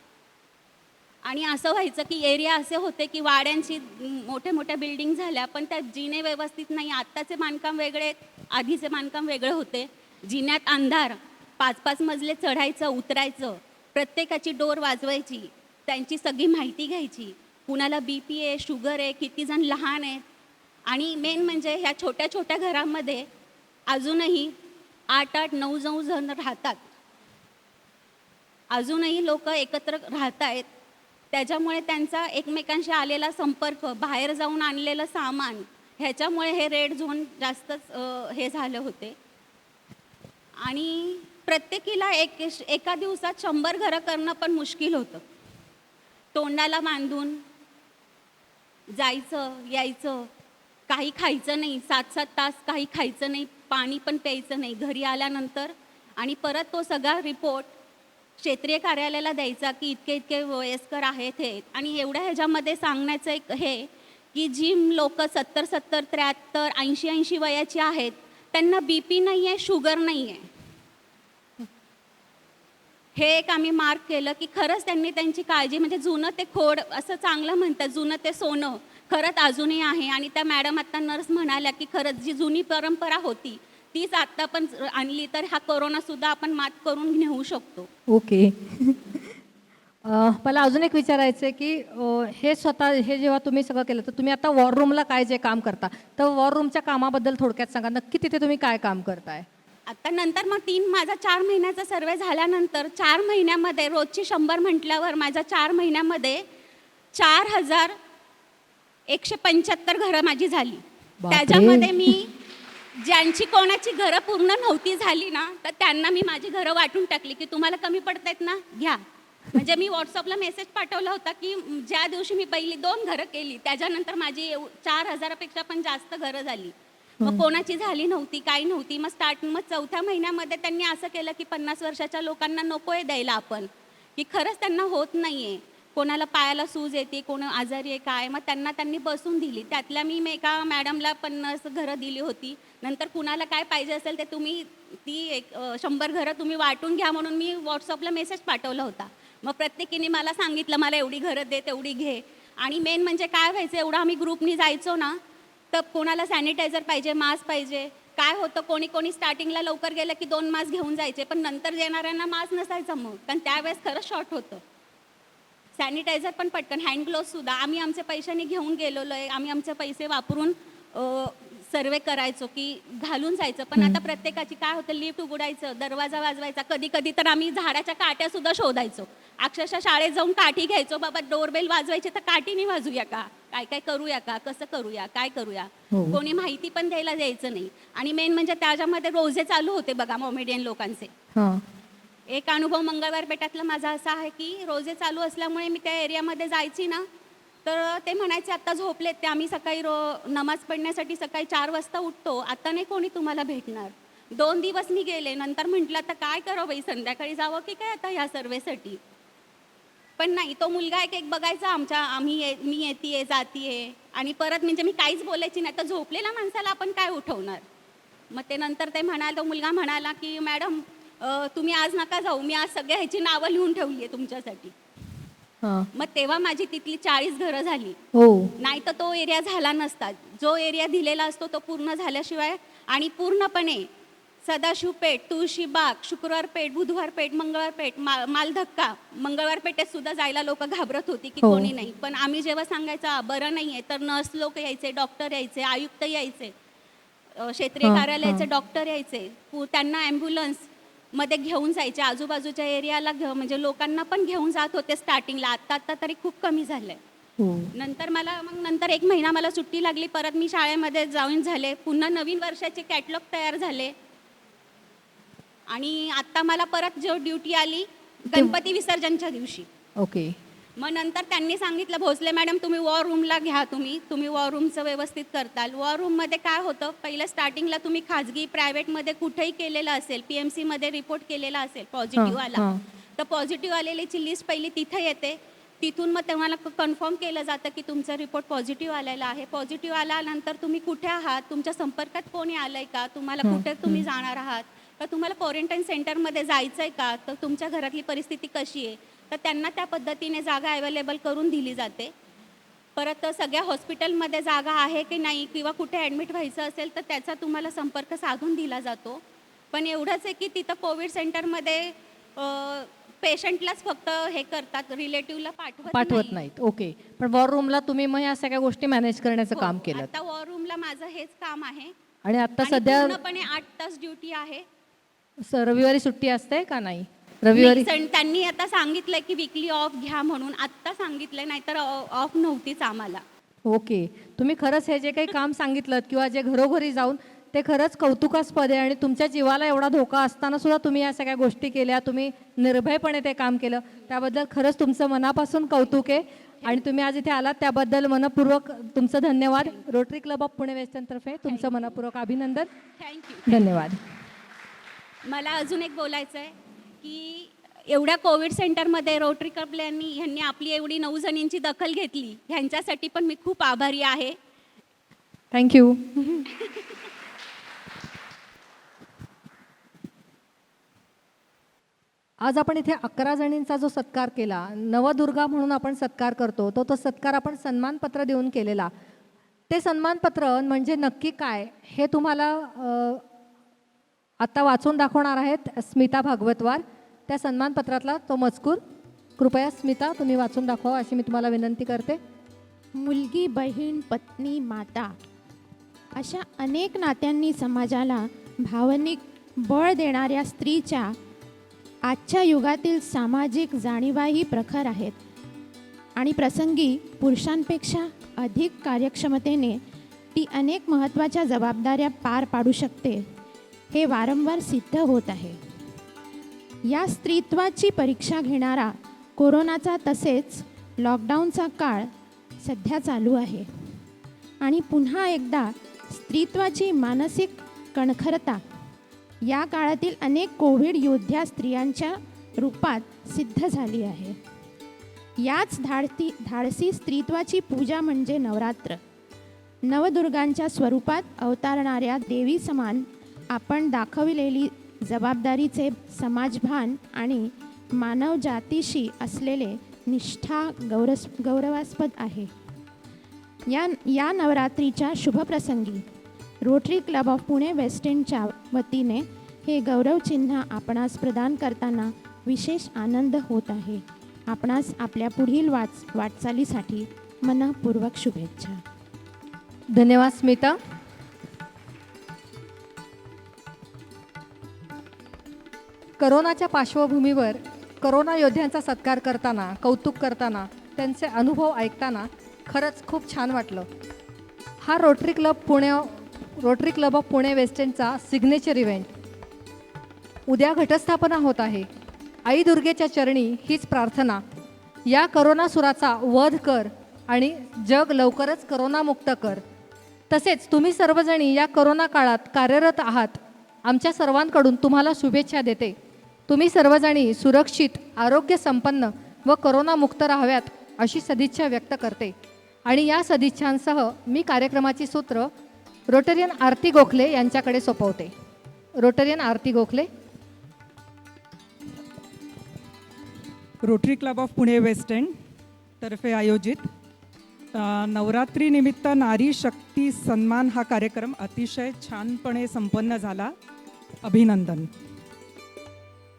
[SPEAKER 2] आणि असं व्हायचं की एरिया असे होते की वाड्यांची मोठ्या बिल्डिंग झाल्या, पण त्या जिने व्यवस्थित नाही. आत्ताचे बांधकाम वेगळे, आधीचे बांधकाम वेगळे होते. जिन्यात अंधार, 5-5 मजले चढायचं उतरायचं, प्रत्येकाची डोर वाजवायची, त्यांची सगळी माहिती घ्यायची, कुणाला BP आहे, शुगर आहे, किती जण लहान आहेत. आणि मेन म्हणजे ह्या छोट्या घरामध्ये अजूनही 8-8, 9-9 जण राहतात. अजूनही लोक एकत्र राहत आहेत. त्याच्यामुळे त्यांचा एकमेकांशी आलेला संपर्क, बाहेर जाऊन आणलेलं सामान, ह्याच्यामुळे हे रेड झोन जास्तच हे झाले होते. आणि प्रत्येकीला एका दिवसात 100 घरं करणं पण मुश्किल होतं. तोंडाला बांधून जायचं यायचं, काही खायचं नाही, 7-7 तास काही खायचं नाही, पाणी पण प्यायचं नाही घरी आल्यानंतर. आणि परत तो सगळा रिपोर्ट क्षेत्रीय कार्यालयाला द्यायचा की इतके वयस्कर आहेत हे. आणि एवढ्या ह्याच्यामध्ये सांगण्याचं एक हे की जी लोक 70, 73, 80 वयाची आहेत त्यांना BP नाही आहे, शुगर नाही आहे. हे एक आम्ही मार्क केलं की खरंच त्यांनी त्यांची काळजी, म्हणजे जुनं ते खोड असं चांगलं म्हणतात, जुनं ते सोनं खरंच अजूनही आहे. आणि त्या मॅडम आता नर्स म्हणाल्या की खरंच जी जुनी परंपरा होती तीच आत्ता पण आणली तर हा कोरोनासुद्धा आपण मात करून नेऊ शकतो.
[SPEAKER 1] ओके. मला अजून एक विचारायचं आहे की हे जेव्हा तुम्ही सगळं केलं तर तुम्ही आता वॉर रूमला काय जे काम करता, तर वॉर रूमच्या कामाबद्दल थोडक्यात सांगा. नक्की तिथे तुम्ही काय काम करताय?
[SPEAKER 2] आता नंतर मग माझा 4 महिन्याचा सर्वे झाल्यानंतर 4 महिन्यामध्ये रोजची 100 म्हटल्यावर माझ्या 4 महिन्यामध्ये 4175 घरं माझी झाली. त्याच्यामध्ये मी ज्यांची कोणाची घरं पूर्ण नव्हती झाली ना तर त्यांना मी माझी घरं वाटून टाकली की तुम्हाला कमी पडतायत ना, घ्या. म्हणजे मी व्हॉट्सअपला मेसेज पाठवला होता की ज्या दिवशी मी पहिली 2 घरं केली त्याच्यानंतर माझी 4000पेक्षा पण जास्त घरं झाली. मग कोणाची झाली नव्हती, काही नव्हती. मग 4थ्या महिन्यामध्ये त्यांनी असं केलं की 50 वर्षाच्या लोकांना नको आहे द्यायला आपण, की खरंच त्यांना होत नाही आहे, कोणाला पायाला सूज येते, कोण आजारी आहे काय, मग त्यांनी बसून दिली. त्यातल्या मी एका मॅडमला 50 घरं दिली होती. नंतर कुणाला काय पाहिजे असेल ते तुम्ही 100 घरं तुम्ही वाटून घ्या म्हणून मी व्हॉट्सअपला मेसेज पाठवला होता. मग प्रत्येकीने मला सांगितलं मला एवढी घरं दे, तेवढी घे. आणि मेन म्हणजे काय व्हायचं, एवढं आम्ही ग्रुपनी जायचो ना तर कोणाला सॅनिटायझर पाहिजे, मास्क पाहिजे. काय होतं, कोणी स्टार्टिंगला लवकर गेलं की 2 मास्क घेऊन जायचे, पण नंतर येणाऱ्यांना मास्क नसायचा. मग कारण त्यावेळेस खरंच शॉर्ट होतं. सॅनिटायझर पण पटकन, हँड ग्लोव्हसुद्धा आम्ही आमच्या पैशाने घेऊन गेलेलो आहे. आम्ही आमचे पैसे वापरून सर्वे करायचो की घालून जायचं. पण आता प्रत्येकाची काय होतं, लिफ्ट उघडायचं, दरवाजा वाजवायचा, कधी तर आम्ही झाडाच्या काट्यासुद्धा शोधायचो. अक्षरशः शाळेत जाऊन काठी घ्यायचो, बाबा डोरबेल वाजवायची तर काठीने वाजूया का, काय करूया का, कसं करूया, काय करूया. कोणी माहिती पण द्यायचं नाही. आणि मेन म्हणजे त्याच्यामध्ये रोजे चालू होते बघा मोमेडियन लोकांचे. एक अनुभव मंगळवार पेठातला माझा असा आहे की रोजे चालू असल्यामुळे मी त्या एरियामध्ये जायची ना
[SPEAKER 11] तर ते म्हणायचे आत्ता झोपलेत ते, आम्ही सकाळी नमाज पडण्यासाठी सकाळी 4 वाजता उठतो, आता नाही कोणी तुम्हाला भेटणार. 2 दिवस मी गेले, नंतर म्हटलं आता काय करावं बाई, संध्याकाळी जावं की काय आता ह्या सर्वेसाठी. पण नाही, तो मुलगा एक बघायचा मी येते जातीये आणि परत म्हणजे मी काहीच बोलायची नाही. तर झोपलेल्या माणसाला आपण काय उठवणार. मग ते नंतर तो मुलगा म्हणाला की मॅडम तुम्ही आज नका जाऊ, मी आज सगळ्या ह्याची नावं लिहून ठेवली आहे तुमच्यासाठी.
[SPEAKER 1] हां.
[SPEAKER 11] मग तेव्हा माझी तिथली 40 घरं झाली.
[SPEAKER 1] हो.
[SPEAKER 11] नाही तर तो एरिया झाला नसता. जो एरिया दिलेला असतो तो पूर्ण झाल्याशिवाय आणि पूर्णपणे सदाशिव पेठ, तुळशीबाग, शुक्रवार पेठ, बुधवार पेठ, मंगळवार पेठ, मालधक्का, मंगळवार पेठेत सुद्धा जायला लोक घाबरत होती की
[SPEAKER 1] हो.
[SPEAKER 11] कोणी नाही. पण आम्ही जेव्हा सांगायचं बरं नाही आहे तर नर्स लोक यायचे, डॉक्टर यायचे, आयुक्त यायचे, क्षेत्रीय कार्यालयाचे डॉक्टर यायचे, त्यांना ॲम्ब्युलन्स मध्ये घेऊन जायचे, आजूबाजूच्या एरियाला म्हणजे लोकांना पण घेऊन जात होते स्टार्टिंगला. आत्ता तरी खूप कमी झालं आहे.
[SPEAKER 1] हो.
[SPEAKER 11] नंतर 1 महिना मला सुट्टी लागली, परत मी शाळेमध्ये जॉईन झाले, पुन्हा नवीन वर्षाचे कॅटलॉग तयार झाले आणि आत्ता मला परत जो ड्युटी आली गणपती विसर्जनच्या दिवशी.
[SPEAKER 1] ओके.
[SPEAKER 11] मग नंतर त्यांनी सांगितलं भोसले मॅडम तुम्ही वॉर रूमला घ्या, तुम्ही वॉर रूमचं व्यवस्थित करताल. वॉर रूममध्ये काय होतं, पहिलं स्टार्टिंगला तुम्ही खाजगी प्रायव्हेटमध्ये कुठेही केलेलं असेल, PMCमध्ये रिपोर्ट केलेला असेल पॉझिटिव्ह आला, तर पॉझिटिव्ह आलेल्याची लिस्ट पहिली तिथं येते. तिथून मग तुम्हाला कन्फर्म केलं जातं की तुमचा रिपोर्ट पॉझिटिव्ह आलेला आहे. पॉझिटिव्ह आल्यानंतर तुम्ही कुठे आहात, तुमच्या संपर्कात कोणी आलं आहे का, तुम्हाला कुठे तुम्ही जाणार आहात, तर तुम्हाला क्वारंटाईन सेंटरमध्ये जायचं आहे का, तर तुमच्या घरातली परिस्थिती कशी आहे, तर त्यांना त्या पद्धतीने जागा अवेलेबल करून दिली जाते. परत सगळ्या हॉस्पिटलमध्ये जागा आहे की नाही किंवा कुठे ॲडमिट व्हायचं असेल तर त्याचा तुम्हाला संपर्क साधून दिला जातो. पण एवढंच आहे की तिथं कोविड सेंटरमध्ये पेशंटलाच फक्त हे करतात, रिलेटिव्हला
[SPEAKER 1] पाठवत नाहीत. ओके. पण वॉर रूमला तुम्ही मग या सगळ्या गोष्टी मॅनेज करण्याचं काम केलं.
[SPEAKER 11] आता वॉर रूमला माझं हेच काम आहे
[SPEAKER 1] आणि आता
[SPEAKER 11] आणि
[SPEAKER 1] सध्या
[SPEAKER 11] पूर्णपणे 8 तास ड्युटी आहे.
[SPEAKER 1] रविवारी सुट्टी असते का नाही? रविवारी
[SPEAKER 11] त्यांनी आता सांगितलंय की वीकली ऑफ घ्या म्हणून, आत्ता सांगितलंय, नाहीतर ऑफ नव्हतीच आम्हाला.
[SPEAKER 1] ओके. तुम्ही खरंच हे जे काही काम सांगितलं किंवा जे घरोघरी जाऊन ते खरंच कौतुकास्पद आहे आणि तुमच्या जीवाला एवढा धोका असताना सुद्धा तुम्ही या सगळ्या गोष्टी केल्या, तुम्ही निर्भयपणे ते काम केलं, त्याबद्दल खरंच तुमचं मनापासून कौतुक आहे. आणि तुम्ही आज इथे आलात त्याबद्दल मनपूर्वक तुमचं धन्यवाद. रोटरी क्लब ऑफ पुणे वेस्टर्नतर्फे तुमचं मनपूर्वक अभिनंदन.
[SPEAKER 11] थँक्यू.
[SPEAKER 1] धन्यवाद.
[SPEAKER 11] मला अजून एक बोलायचं आहे की एवढ्या कोविड सेंटरमध्ये रोटरी क्लब ह्यांनी आपली एवढी 9 जणींची दखल घेतली, ह्यांच्यासाठी पण मी खूप आभारी आहे.
[SPEAKER 1] थँक्यू. आज आपण इथे 11 जणींचा जो सत्कार केला, नवदुर्गा म्हणून आपण सत्कार करतो, तो सत्कार आपण सन्मानपत्र देऊन केलेला. ते सन्मानपत्र म्हणजे नक्की काय हे तुम्हाला आता वाचून दाखवणार आहेत स्मिता भागवतवार. त्या सन्मानपत्रातला तो मजकूर कृपया स्मिता तुम्ही वाचून दाखवा अशी मी तुम्हाला विनंती करते.
[SPEAKER 12] मुलगी, बहीण, पत्नी, माता अशा अनेक नात्यांनी समाजाला भावनिक बळ देणाऱ्या स्त्रीच्या आजच्या युगातील सामाजिक जाणीवाही प्रखर आहेत आणि प्रसंगी पुरुषांपेक्षा अधिक कार्यक्षमतेने ती अनेक महत्त्वाच्या जबाबदाऱ्या पार पाडू शकते हे वारंवार सिद्ध होत आहे. या स्त्रीत्वाची परीक्षा घेणारा कोरोनाचा तसेच लॉकडाऊनचा काळ सध्या चालू आहे आणि पुन्हा एकदा स्त्रीत्वाची मानसिक कणखरता या काळातील अनेक कोविड योद्ध्या स्त्रियांच्या रूपात सिद्ध झाली आहे. याच धाडसी स्त्रीत्वाची पूजा म्हणजे नवरात्र. नवदुर्गांच्या स्वरूपात अवतरणाऱ्या देवी समान आपण दाखविलेली जबाबदारीचे समाजभान आणि मानवजातीशी असलेले निष्ठा गौरवास्पद आहे. या नवरात्रीच्या शुभप्रसंगी Rotary Club of Pune West एंडच्या वतीने हे गौरवचिन्ह आपणास प्रदान करताना विशेष आनंद होत आहे. आपणास आपल्या पुढील वाटचालीसाठी मनःपूर्वक शुभेच्छा.
[SPEAKER 1] धन्यवाद स्मिता. करोनाच्या पार्श्वभूमीवर करोना योद्ध्यांचा सत्कार करताना, कौतुक करताना, त्यांचे अनुभव ऐकताना खरंच खूप छान वाटलं. हा Rotary Club of Pune West एंडचा सिग्नेचर इव्हेंट. उद्या घटस्थापना होत आहे. आई दुर्गेच्या चरणी हीच प्रार्थना, या करोनासुराचा वध कर आणि जग लवकरच करोनामुक्त कर. तसेच तुम्ही सर्वजणी या करोना काळात कार्यरत आहात. आमच्या सर्वांकडून तुम्हाला शुभेच्छा देते. तुम्ही सर्वजणी सुरक्षित, आरोग्यसंपन्न व करोनामुक्त राहाव्यात अशी सदिच्छा व्यक्त करते. आणि या सदिच्छांसह मी कार्यक्रमाची सूत्र रोटरियन आरती गोखले यांच्याकडे सोपवते. Rotarian Aarti Gokhale.
[SPEAKER 13] Rotary Club of Pune West End तर्फे आयोजित नवरात्रीनिमित्त नारी शक्ती सन्मान हा कार्यक्रम अतिशय छानपणे संपन्न झाला. अभिनंदन.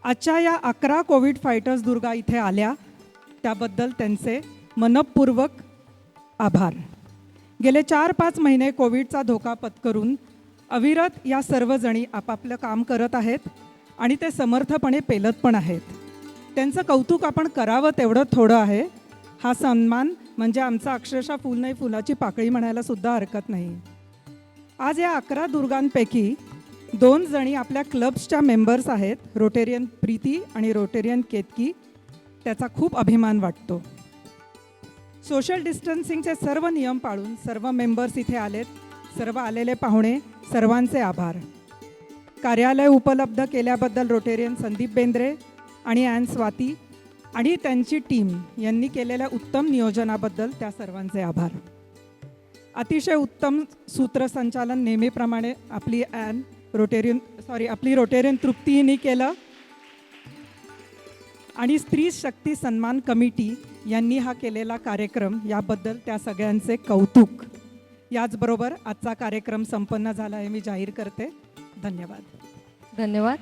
[SPEAKER 13] आजच्या या 11 कोविड फायटर्स दुर्गा इथे आल्या त्याबद्दल त्यांचे मनपूर्वक आभार. गेले 4-5 महिने कोविडचा धोका पत्करून अविरत या सर्वजणी आपापलं काम करत आहेत आणि ते समर्थपणे पेलत पण आहेत. त्यांचं कौतुक आपण करावं तेवढं थोडं आहे. हा सन्मान म्हणजे आमचा अक्षरशः फुल नाही फुलाची पाकळी म्हणायला सुद्धा हरकत नाही. आज या 11 दुर्गांपैकी 2 जणी आपल्या क्लब्सच्या मेंबर्स आहेत, रोटेरियन प्रीती आणि रोटेरियन केतकी. त्याचा खूप अभिमान वाटतो. सोशल डिस्टन्सिंगचे सर्व नियम पाळून सर्व मेंबर्स इथे आलेत. सर्व आलेले पाहुणे सर्वांचे आभार. कार्यालय उपलब्ध केल्याबद्दल रोटेरियन संदीप बेंद्रे आणि ॲन स्वाती आणि त्यांची टीम यांनी केलेल्या उत्तम नियोजनाबद्दल त्या सर्वांचे आभार. अतिशय उत्तम सूत्रसंचालन नेहमीप्रमाणे आपली आपली रोटेरियन तृप्ती हिने केलं. आणि स्त्री शक्ती सन्मान कमिटी यांनी हा केलेला कार्यक्रम याबद्दल त्या सगळ्यांचे कौतुक. याचबरोबर आजचा कार्यक्रम संपन्न झाला हे मी जाहीर करते. धन्यवाद.
[SPEAKER 1] धन्यवाद.